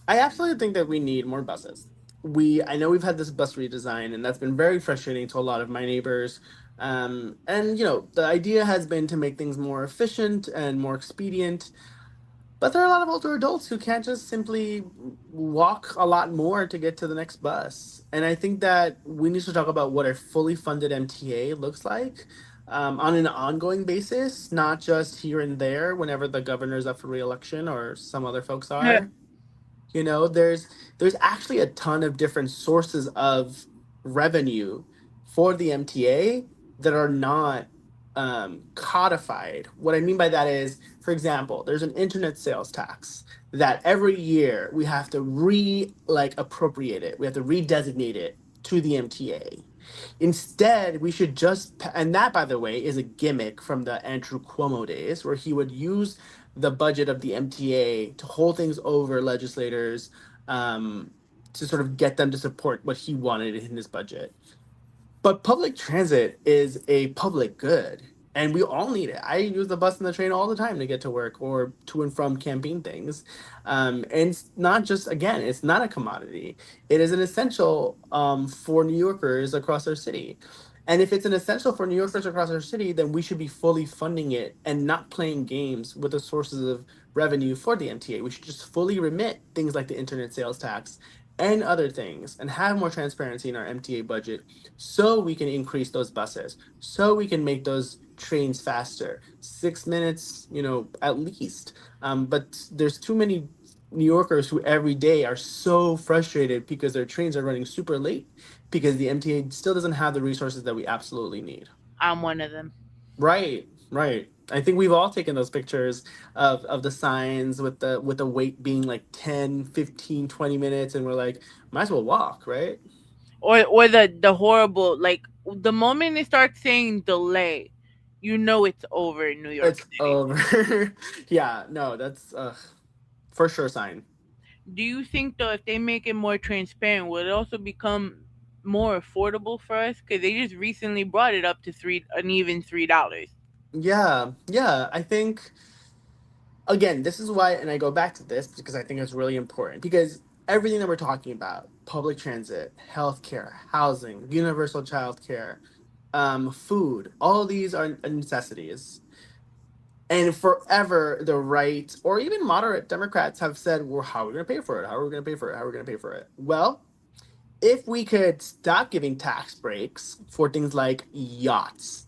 I absolutely think that we need more buses. I know we've had this bus redesign, and that's been very frustrating to a lot of my neighbors. And the idea has been to make things more efficient and more expedient. But there are a lot of older adults who can't just simply walk a lot more to get to the next bus. And I think that we need to talk about what a fully funded MTA looks like on an ongoing basis, not just here and there whenever the governor's up for reelection or some other folks are. There's actually a ton of different sources of revenue for the MTA that are not codified. What I mean by that is, for example, there's an internet sales tax that every year we have to appropriate it. We have to redesignate it to the MTA. Instead, we should and that, by the way, is a gimmick from the Andrew Cuomo days, where he would use the budget of the MTA to hold things over legislators, to sort of get them to support what he wanted in his budget. But public transit is a public good, and we all need it. I use the bus and the train all the time to get to work or to and from campaign things. And it's not just, again, it's not a commodity. It is an essential for New Yorkers across our city. And if it's an essential for New Yorkers across our city, then we should be fully funding it and not playing games with the sources of revenue for the MTA. We should just fully remit things like the internet sales tax and other things and have more transparency in our MTA budget so we can increase those buses, so we can make those trains faster, 6 minutes, at least. But there's too many New Yorkers who every day are so frustrated because their trains are running super late because the MTA still doesn't have the resources that we absolutely need. I'm one of them. Right, right. I think we've all taken those pictures of the signs with the wait being like 10, 15, 20 minutes, and we're like, might as well walk, right? Or the horrible, like, the moment it starts saying delay, you know it's over in New York It's City. over. Yeah, no, that's for sure sign. Do you think though, if they make it more transparent, will it also become more affordable for us? Because they just recently brought it up to an even $3. Yeah, yeah. I think, again, this is why, and I go back to this because I think it's really important, because everything that we're talking about, public transit, healthcare, housing, universal childcare, food, all of these are necessities. And forever, the right or even moderate Democrats have said, well, how are we going to pay for it? How are we going to pay for it? How are we going to pay for it? Well, if we could stop giving tax breaks for things like yachts,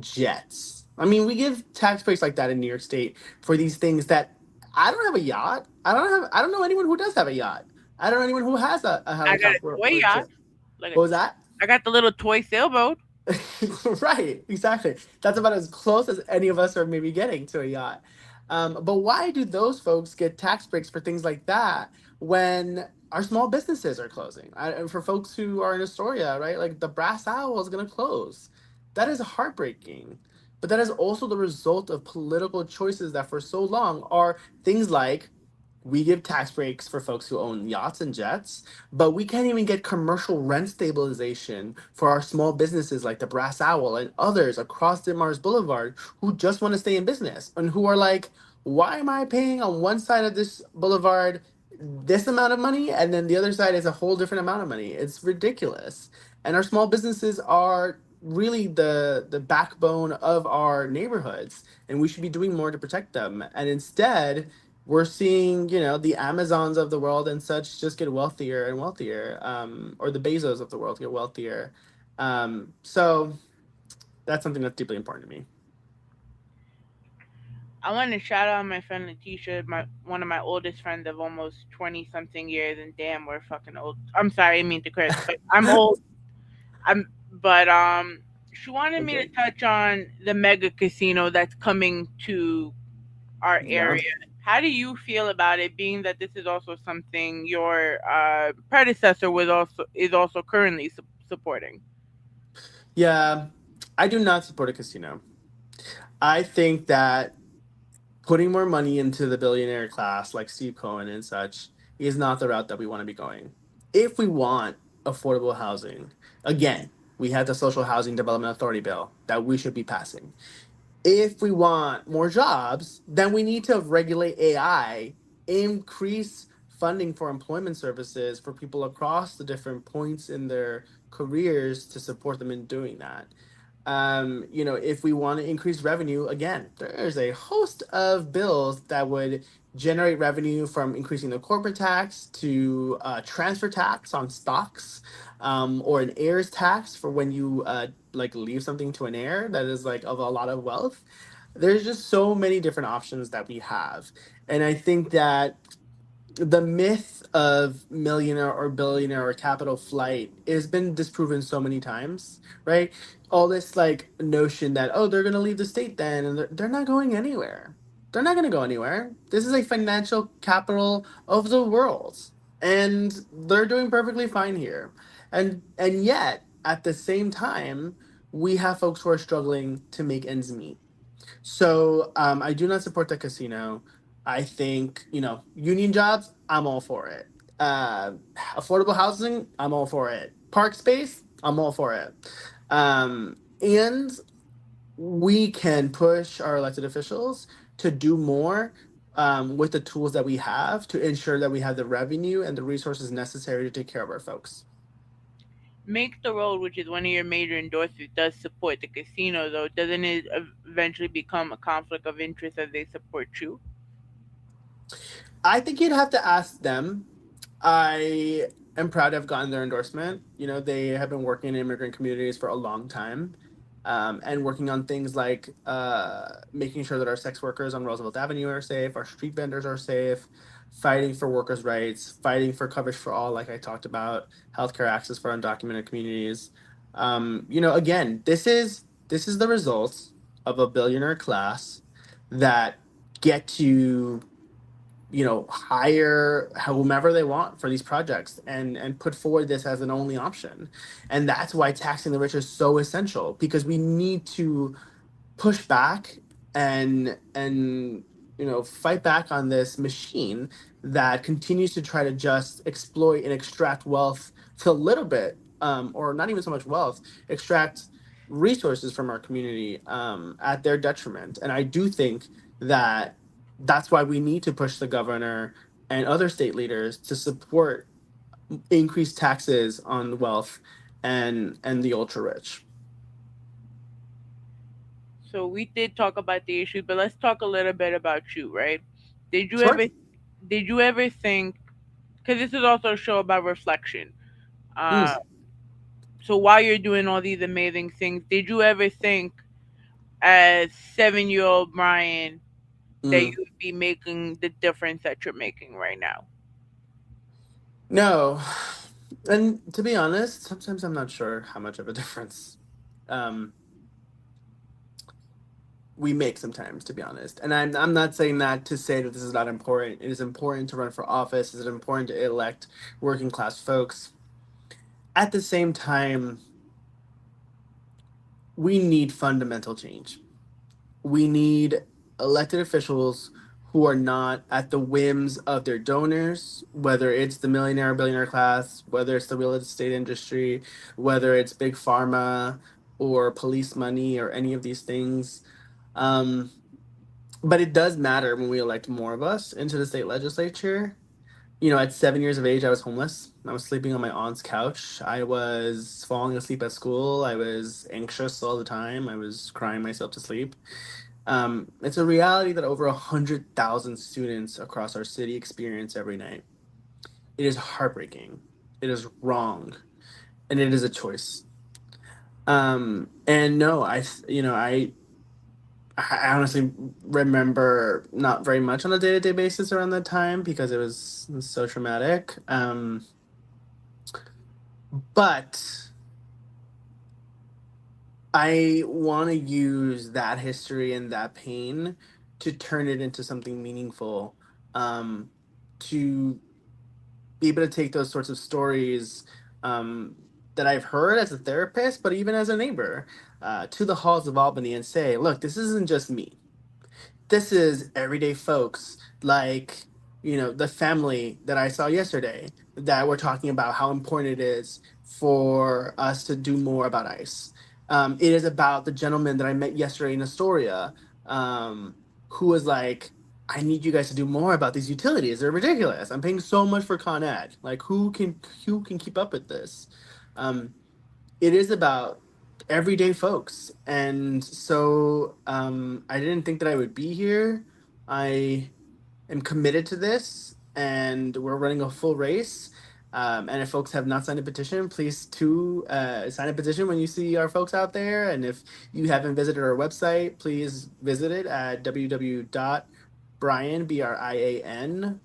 jets. I mean, we give tax breaks like that in New York State for these things that I don't have a yacht. I don't know anyone who does have a yacht. I don't know anyone who has a I got a helicopter toy or a yacht. jet. Like What was that? I got the little toy sailboat. Right, exactly. That's about as close as any of us are maybe getting to a yacht. But why do those folks get tax breaks for things like that when our small businesses are closing? And for folks who are in Astoria, right, like the Brass Owl is going to close. That is heartbreaking. But that is also the result of political choices that for so long are things like We give tax breaks for folks who own yachts and jets, but we can't even get commercial rent stabilization for our small businesses like the Brass Owl and others across Ditmars Boulevard who just want to stay in business and who are like, why am I paying on one side of this boulevard this amount of money and then the other side is a whole different amount of money? It's ridiculous. And our small businesses are really the backbone of our neighborhoods, and we should be doing more to protect them. And instead, we're seeing, the Amazons of the world and such just get wealthier and wealthier, or the Bezos of the world get wealthier. So that's something that's deeply important to me. I want to shout out my friend Letitia, one of my oldest friends of almost 20 something years, and damn, we're fucking old. I'm sorry, I mean to curse, but I'm old. But she wanted me to Okay. touch on the mega casino that's coming to our Yeah. area. How do you feel about it, being that this is also something your predecessor is also currently supporting? Yeah. I do not support a casino. I think that putting more money into the billionaire class, like Steve Cohen and such, is not the route that we want to be going. If we want affordable housing, again, we had the Social Housing Development Authority bill that we should be passing. If we want more jobs, then we need to regulate AI, increase funding for employment services for people across the different points in their careers to support them in doing that. If we want to increase revenue, again, there's a host of bills that would generate revenue from increasing the corporate tax to transfer tax on stocks, or an heirs tax for when you like leave something to an heir that is like of a lot of wealth. There's just so many different options that we have, and I think that the myth of millionaire or billionaire or capital flight has been disproven so many times, right? All this like notion that, oh, they're going to leave the state then, and they're not going anywhere. They're not going to go anywhere. This is a financial capital of the world, and they're doing perfectly fine here. And yet, at the same time, we have folks who are struggling to make ends meet. So I do not support the casino. I think, union jobs, I'm all for it. Affordable housing, I'm all for it. Park space, I'm all for it. And we can push our elected officials to do more with the tools that we have to ensure that we have the revenue and the resources necessary to take care of our folks. Make the Road, which is one of your major endorsers, does support the casino, though. Doesn't it eventually become a conflict of interest as they support you? I think you'd have to ask them. I am proud to have gotten their endorsement. They have been working in immigrant communities for a long time, and working on things like making sure that our sex workers on Roosevelt Avenue are safe, our street vendors are safe, fighting for workers' rights, fighting for coverage for all, like I talked about, healthcare access for undocumented communities. Again, this is the results of a billionaire class that get to hire whomever they want for these projects and put forward this as an only option. And that's why taxing the rich is so essential, because we need to push back and fight back on this machine that continues to try to just exploit and extract wealth to a little bit, or not even so much wealth, extract resources from our community at their detriment. And I do think that that's why we need to push the governor and other state leaders to support increased taxes on wealth and the ultra rich. So we did talk about the issue, but let's talk a little bit about you, right? Did you Sure. ever did you ever think, because this is also a show about reflection. Uh, Mm, so while you're doing all these amazing things, did you ever think, as 7-year-old Brian, that you mm. would be making the difference that you're making right now? No. And to be honest, sometimes I'm not sure how much of a difference um, we make sometimes, to be honest. And I'm not saying that to say that this is not important. It is important to run for office. It is important to elect working class folks. At the same time, we need fundamental change. We need elected officials who are not at the whims of their donors, whether it's the millionaire or billionaire class, whether it's the real estate industry, whether it's big pharma or police money or any of these things. Um, but it does matter when we elect more of us into the state legislature. At 7 years of age, I was homeless. I was sleeping on my aunt's couch. I was falling asleep at school. I was anxious all the time. I was crying myself to sleep. It's a reality that over 100,000 students across our city experience every night. It is heartbreaking. It is wrong, and it is a choice. And no, I honestly remember not very much on a day to day basis around that time because it was so traumatic. But I want to use that history and that pain to turn it into something meaningful, um, to be able to take those sorts of stories um, that I've heard as a therapist, but even as a neighbor, to the halls of Albany and say, look, this isn't just me. This is everyday folks like the family that I saw yesterday that were talking about how important it is for us to do more about ice. It is about the gentleman that I met yesterday in Astoria, who was like, I need you guys to do more about these utilities. They're ridiculous. I'm paying so much for Con Ed. Like, who can keep up with this? Um, it is about everyday folks. And so I didn't think that I would be here. I am committed to this, and we're running a full race. And if folks have not signed a petition, please to sign a petition when you see our folks out there. And if you haven't visited our website, please visit it at www.brian, BRIAN,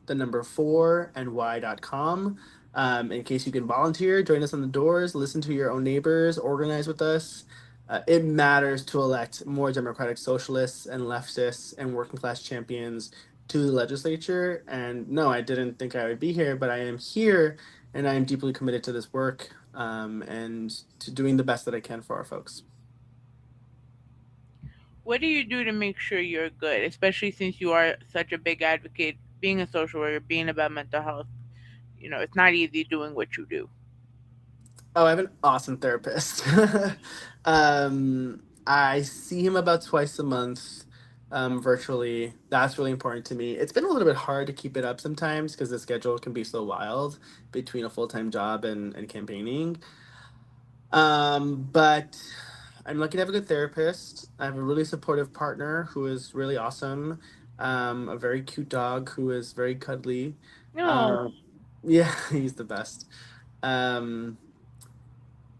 the number 4, and y.com. In case you can volunteer, join us on the doors, listen to your own neighbors, organize with us. It matters to elect more democratic socialists and leftists and working class champions to the legislature. And no, I didn't think I would be here, but I am here, and I am deeply committed to this work, and to doing the best that I can for our folks. What do you do to make sure you're good, especially since you are such a big advocate, being a social worker, being about mental health? It's not easy doing what you do. Oh, I have an awesome therapist. I see him about twice a month, virtually. That's really important to me. It's been a little bit hard to keep it up sometimes because the schedule can be so wild between a full time job and campaigning. But I'm lucky to have a good therapist. I have a really supportive partner who is really awesome. A very cute dog who is very cuddly. No. Um, yeah, he's the best. Um,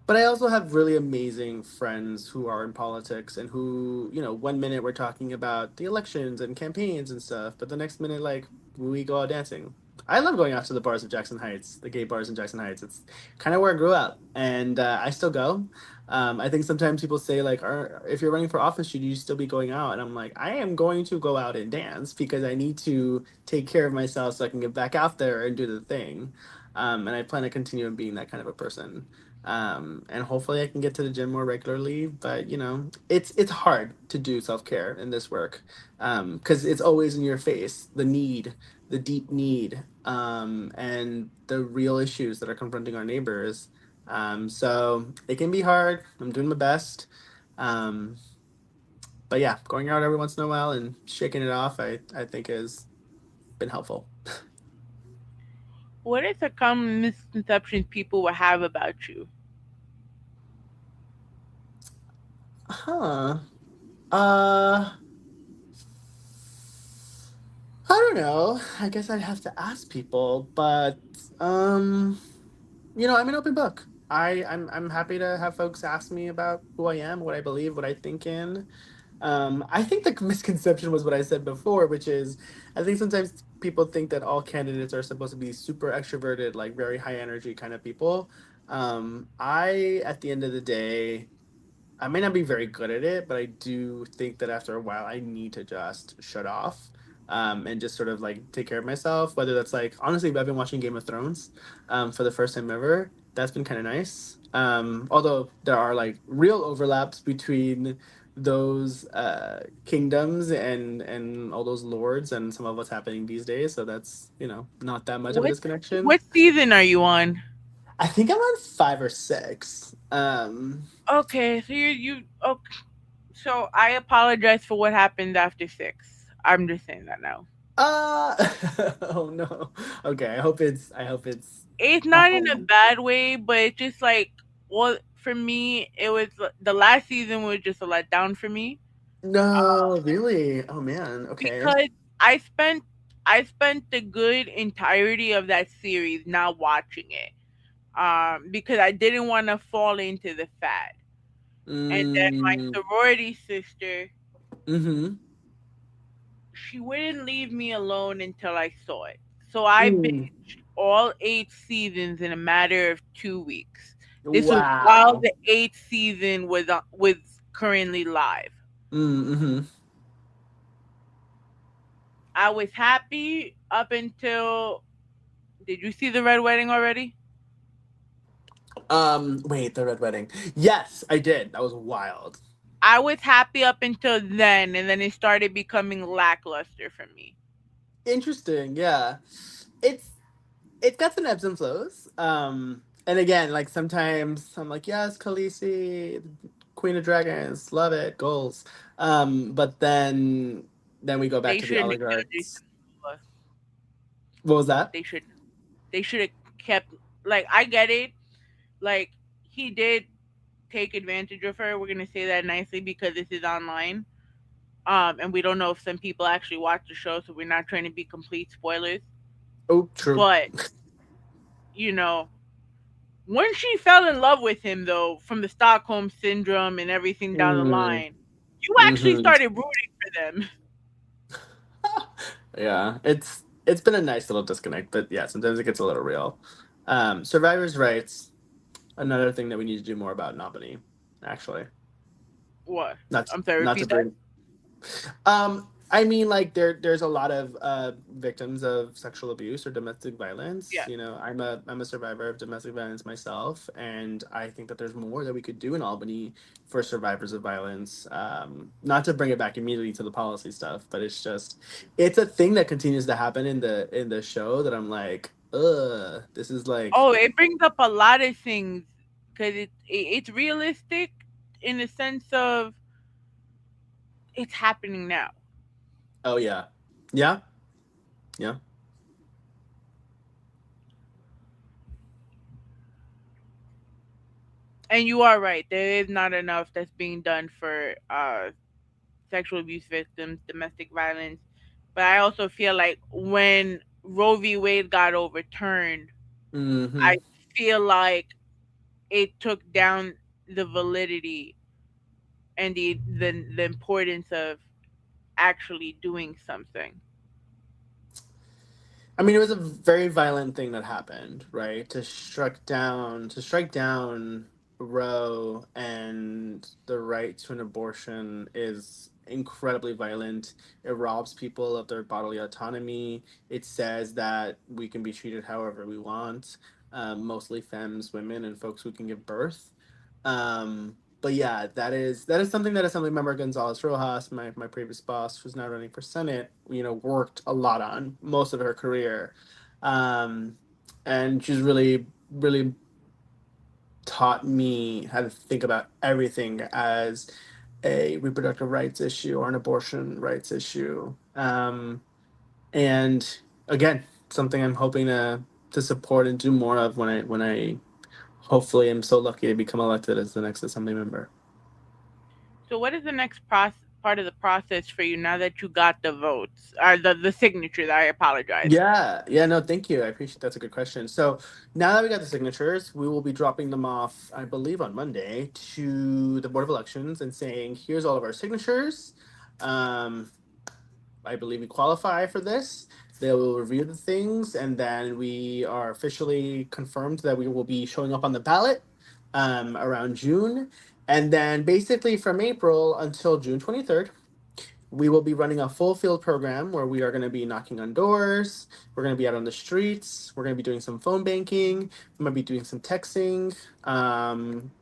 but I also have really amazing friends who are in politics and who, 1 minute we're talking about the elections and campaigns and stuff, but the next minute, like, we go out dancing. I love going out to the bars of Jackson Heights, the gay bars in Jackson Heights. It's kind of where I grew up, and I still go. I think sometimes people say, like, if you're running for office, should you still be going out? And I'm like, I am going to go out and dance because I need to take care of myself so I can get back out there and do the thing. And I plan to continue being that kind of a person. And hopefully I can get to the gym more regularly. But it's hard to do self care in this work, because it's always in your face, the need, the deep need, and the real issues that are confronting our neighbors. So it can be hard. I'm doing my best. Um, but yeah, going out every once in a while and shaking it off, I think has been helpful. What are the common misconceptions people will have about you? Huh. Uh, I don't know. I guess I'd have to ask people, but um, I'm an open book. I'm happy to have folks ask me about who I am, what I believe, what I think in. I think the misconception was what I said before, which is I think sometimes people think that all candidates are supposed to be super extroverted, like very high energy kind of people. At the end of the day, I may not be very good at it, but I do think that after a while, I need to just shut off, and just sort of like take care of myself. Whether that's like, honestly, I've been watching Game of Thrones for the first time ever. That's been kind of nice. Although there are like real overlaps between those kingdoms and all those lords and some of what's happening these days. So that's, not that much of a What disconnection. what season are you on? I think I'm on 5 or 6. Okay, so you okay. So I apologize for what happened after 6. I'm just saying that now. Uh oh no. Okay, I hope it's It's not in a um bad way, but it's just like, well, for me, it was the last season was just a letdown for me. no, really. Oh man, okay. Because I spent I spent the good entirety of that series not watching it. Because I didn't want to fall into the fad. And then my Mm, sorority sister, mm-hmm. she wouldn't leave me alone until I saw it. So I Mm. binged all 8 seasons in a matter of 2 weeks. This was while Wow. the 8th season was currently live. Mm-hmm. I was happy up until. Did you see the Red Wedding already? Wait, the Red Wedding. Yes, I did. That was wild. I was happy up until then, and then it started becoming lackluster for me. Interesting, yeah. It's it's got some ebbs and flows. And again, like sometimes I'm like, yes, Khaleesi, Queen of Dragons, love it, goals. But then we go back They to the shouldn't have killed oligarchs. Jason Momoa. What was that? They should. They should have kept. Like, I get it. Like, he did take advantage of her. We're gonna say that nicely because this is online. And we don't know if some people actually watch the show, so we're not trying to be complete spoilers. Oh, true. But you know, when she fell in love with him, though, from the Stockholm syndrome and everything down the Mm, line, you actually hmm. started rooting for them. Yeah, it's been a nice little disconnect, but yeah, sometimes it gets a little real. Survivors' rights, another thing that we need to do more about in Albany, actually. What? Not I'm sorry. not to Repeat that. bring I mean, like there's a lot of victims of sexual abuse or domestic violence. Yeah. I'm a survivor of domestic violence myself, and I think that there's more that we could do in Albany for survivors of violence. Not to bring it back immediately to the policy stuff, but it's a thing that continues to happen in the show that I'm like, this is like, Oh, it brings up a lot of things because it's realistic in the sense of it's happening now. oh yeah, yeah, yeah. And you are right. There is not enough that's being done for sexual abuse victims, domestic violence. But I also feel like when Roe v. Wade got overturned, Mm-hmm. I feel like it took down the validity and the importance of actually doing something. I mean, it was a very violent thing that happened, right? To strike down Roe and the right to an abortion is incredibly violent. It robs people of their bodily autonomy. It says that we can be treated however we want, mostly femmes, women, and folks who can give birth. But yeah, that is something that Assemblymember Gonzalez Rojas, my previous boss, who's now running for Senate, worked a lot on most of her career, um, and she's really really taught me how to think about everything as a reproductive rights issue or an abortion rights issue, and again, something I'm hoping to support and do more of when I hopefully am so lucky to become elected as the next assembly member. So, what is the next part of the process for you now that you got the votes or the signatures? I apologize. Yeah, yeah, no, thank you. I appreciate that's a good question. So now that we got the signatures, we will be dropping them off, I believe, on Monday to the Board of Elections and saying, here's all of our signatures. Um, I believe we qualify for this. They will review the things, and then we are officially confirmed that we will be showing up on the ballot around June. And then basically from April until June 23rd, we will be running a full field program where we are going to be knocking on doors. We're going to be out on the streets. We're going to be doing some phone banking. We might be doing some texting,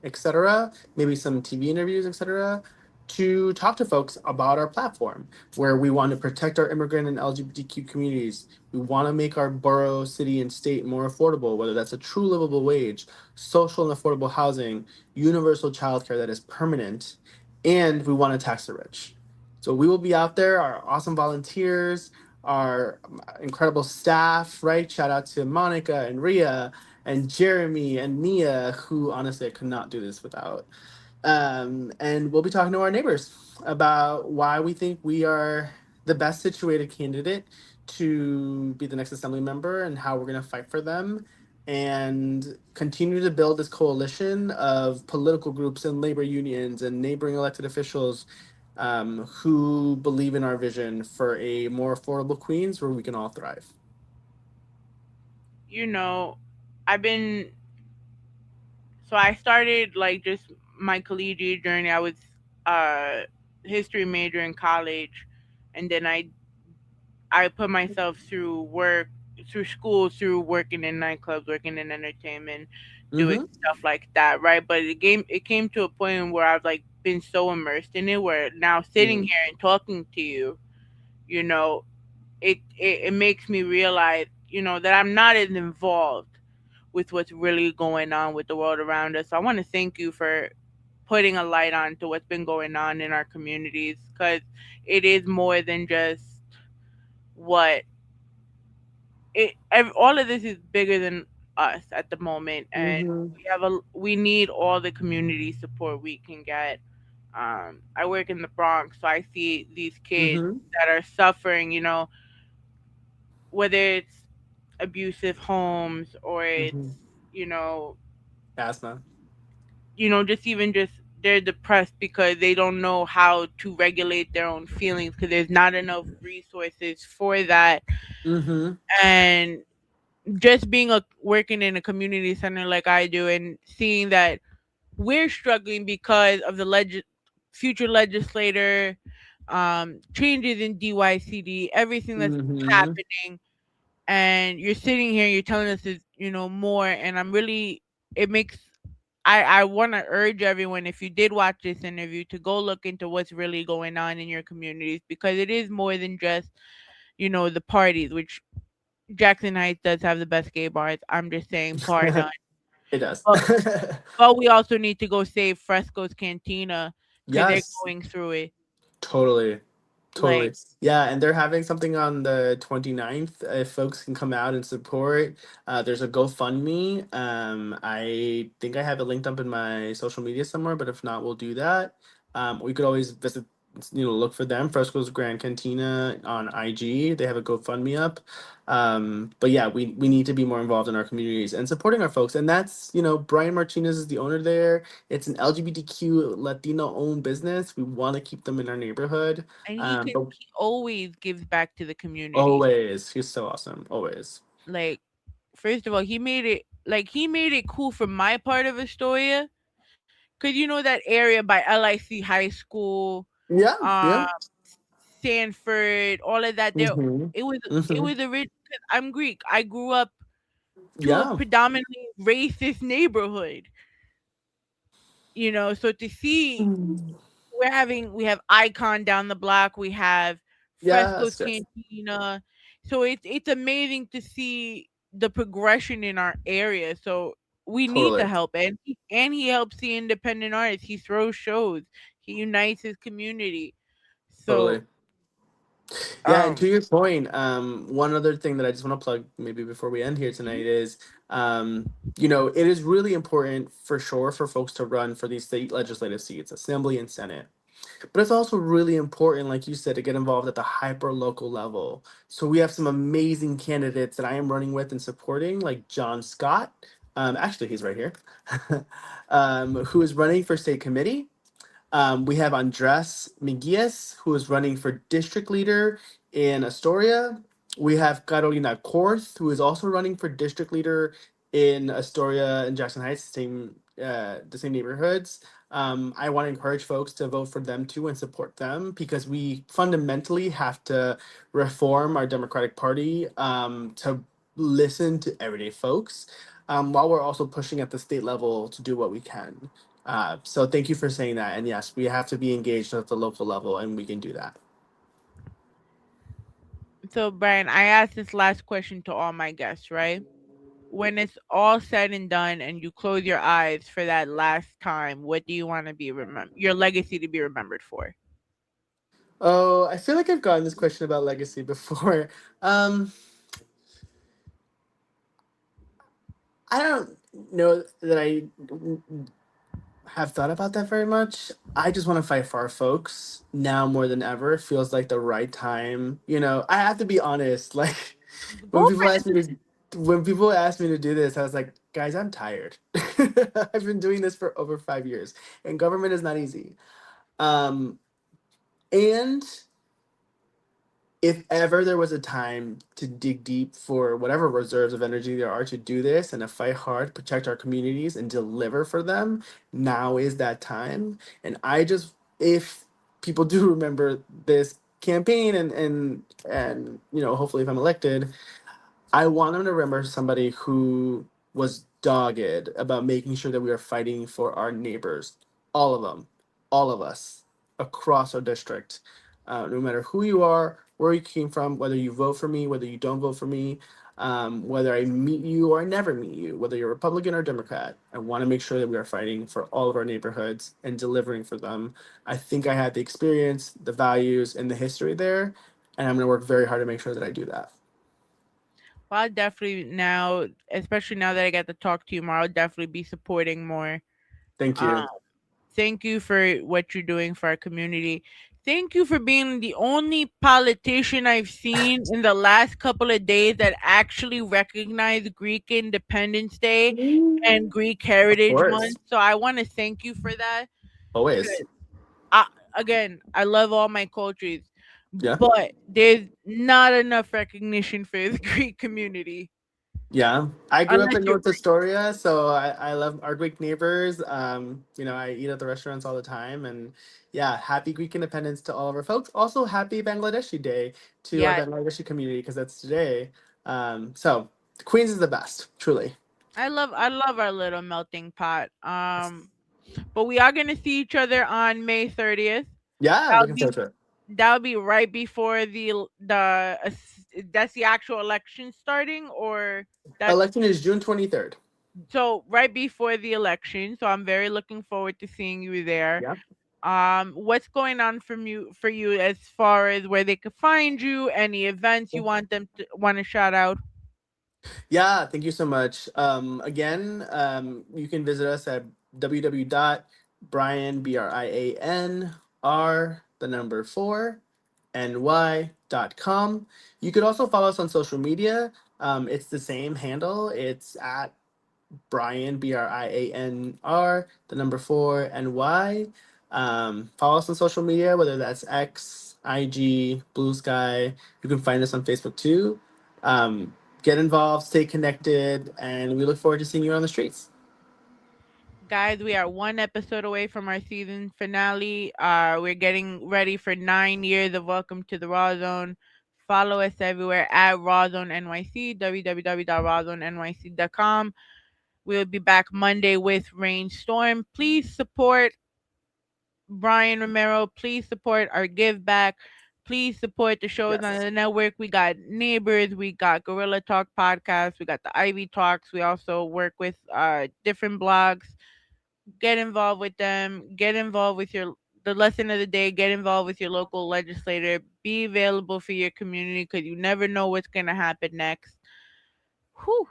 etc. Maybe some TV interviews, etc. to talk to folks about our platform, where we want to protect our immigrant and LGBTQ communities. We want to make our borough, city, and state more affordable, whether that's a true livable wage, social and affordable housing, universal childcare that is permanent, and we want to tax the rich. So we will be out there, our awesome volunteers, our incredible staff, right? Shout out to Monica and Ria and Jeremy and Mia, who honestly I could not do this without. And we'll be talking to our neighbors about why we think we are the best situated candidate to be the next assembly member and how we're going to fight for them and continue to build this coalition of political groups and labor unions and neighboring elected officials who believe in our vision for a more affordable Queens where we can all thrive. You know, I've been so I started like just my collegiate journey. I was uh history major in college, and then I put myself through work, through school, through working in nightclubs, working in entertainment, doing Mm-hmm. stuff like that, right? But it came to a point where I've like been so immersed in it, where now sitting here and talking to you, you know, it makes me realize, that I'm not as involved with what's really going on with the world around us. So I want to thank you for putting a light on to what's been going on in our communities, because it is more than just what all of this is bigger than us at the moment, and Mm-hmm. we need all the community support we can get. I work in the Bronx, so I see these kids Mm-hmm. that are suffering, whether it's abusive homes, or Mm-hmm. it's, you know Asthma. just even just they're depressed because they don't know how to regulate their own feelings, because there's not enough resources for that. Mm-hmm. And just being a working in a community center like I do, and seeing that we're struggling because of the future legislator, changes in DYCD, everything that's Mm-hmm. happening, and you're sitting here, you're telling us is, more, and I'm really, it makes, I want to urge everyone, if you did watch this interview, to go look into what's really going on in your communities, because it is more than just, the parties, which Jackson Heights does have the best gay bars. I'm just saying, pardon. It does. But, but we also need to go save Fresco's Cantina, because they're Yes, going through it. totally. Like, Totally. Yeah, and they're having something on the 29th. If folks can come out and support, there's a GoFundMe. I think I have it linked up in my social media somewhere, but if not, we'll do that. We could always visit, look for them. Fresco's Grand Cantina on IG. They have a GoFundMe up. But yeah, we need to be more involved in our communities and supporting our folks. And that's, Brian Martinez is the owner there. It's an LGBTQ Latino owned business. We want to keep them in our neighborhood. and But he always gives back to the community. always, he's so awesome. Always. Like, first of all, he made it cool for my part of Astoria, because that area by LIC High School, Yeah, um, yeah. Sanford, all of that. There, Mm-hmm. it Mm-hmm. was a rich. I'm Greek. I grew up to a Yeah, predominantly racist neighborhood. So to see, we have Icon down the block, we have Fresco's yes, yes, Cantina. So it's amazing to see the progression in our area. So we need to totally, help, and he helps the independent artists. He throws shows. He unites his community. So, totally. Yeah, and to um your point, one other thing that I just want to plug maybe before we end here tonight mhm. is, it is really important for sure for folks to run for these state legislative seats, Assembly and Senate. But it's also really important, like you said, to get involved at the hyper local level. So we have some amazing candidates that I am running with and supporting, like John Scott. Actually, he's right here, who is running for state committee. We have Andres Miguez, who is running for district leader in Astoria. We have Carolina Korth, who is also running for district leader in Astoria and Jackson Heights, the same neighborhoods. I want to encourage folks to vote for them too and support them because we fundamentally have to reform our Democratic Party to listen to everyday folks while we're also pushing at the state level to do what we can. So thank you for saying that. And yes, we have to be engaged at the local level, and we can do that. So, Brian, I asked this last question to all my guests, right? When it's all said and done and you close your eyes for that last time, what do you want to be your legacy to be remembered for? Oh, I feel like I've gotten this question about legacy before. Um, I don't know that I have thought about that very much. I just want to fight for our folks now more than ever. It feels like the right time. I have to be honest. Like when Go people ask me to do this, I was like, guys, I'm tired. I've been doing this for over 5 years, and government is not easy. Um, and if ever there was a time to dig deep for whatever reserves of energy there are to do this and to fight hard, protect our communities, and deliver for them, now is that time. And if people do remember this campaign and hopefully if I'm elected, I want them to remember somebody who was dogged about making sure that we are fighting for our neighbors, all of them, all of us, across our district. No matter who you are, where you came from, whether you vote for me, whether you don't vote for me, whether I meet you or I never meet you, whether you're Republican or Democrat, I want to make sure that we are fighting for all of our neighborhoods and delivering for them. I think I had the experience, the values, and the history there, and I'm going to work very hard to make sure that I do that. Well, I'll definitely now, especially now that I get to talk to you more, I'll definitely be supporting more. Thank Um, you. Thank you for what you're doing for our community. Thank you for being the only politician I've seen in the last couple of days that actually recognized Greek Independence Day and Greek Of Heritage course. Month. So I want to thank you for that. Always. I, again, I love all my cultures, Yeah. but there's not enough recognition for the Greek community. Yeah. I grew up Unless in you're North Astoria, so I love our Greek neighbors. I eat at the restaurants all the time. And yeah, happy Greek independence to all of our folks. Also, happy Bangladeshi Day to our yeah, Bangladeshi community because that's today. So Queens is the best, truly. I love our little melting pot. But we are gonna see each other on May 30th. Yeah, That'll looking be forward to it. that'll be right before that's the actual election starting, or that's Election is June 23rd. so right before the election. So I'm very looking forward to seeing you there. Yeah. What's going on for you as far as where they could find you, any events you want to shout out? Yeah, thank you so much. Again, you can visit us at www.brian, BRIAN, the number 4, ny.com. You could also follow us on social media. It's the same handle. It's at Brian, BRIANR, the number 4, NY. Follow us on social media, whether that's X, IG, Blue Sky. You can find us on Facebook too. Get involved, stay connected, and we look forward to seeing you on the streets. Guys, we are one episode away from our season finale. We're getting ready for 9 years of Welcome to the Rawrrzone. Follow us everywhere at Rawrrzone NYC, www.rawrzonenyc.com. We'll be back Monday with Rainstorm. Please support Brian Romero. Please support our give back. Please support the shows on Yes. the network. We got Neighbors, we got Gorilla Talk podcast, we got the Ivy Talks. We also work with different blogs. Get involved with them. Get involved with the lesson of the day. Get involved with your local legislator. Be available for your community because you never know what's gonna happen next. Whew.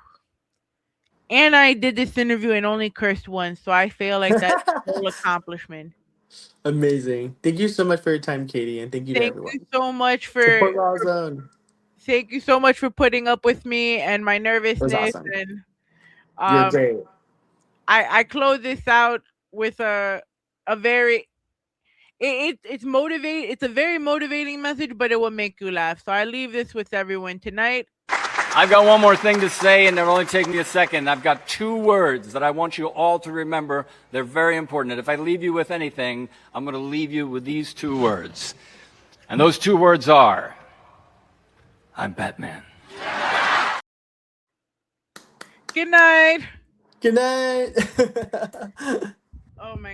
And I did this interview and only cursed once, so I feel like that's a whole accomplishment. Amazing. Thank you so much for your time, Katie, and thank you to Thank you everyone. so much Support Raw Zone. thank you so much for putting up with me and my It was nervousness. awesome. And You're um, great. I close this out with a very it's motivate. It's a very motivating message, but it will make you laugh. So I leave this with everyone tonight. I've got one more thing to say, and it'll only take me a second. I've got 2 words that I want you all to remember. They're very important. And if I leave you with anything, I'm going to leave you with these 2 words. And those 2 words are, I'm Batman. Good night. Good night. Oh my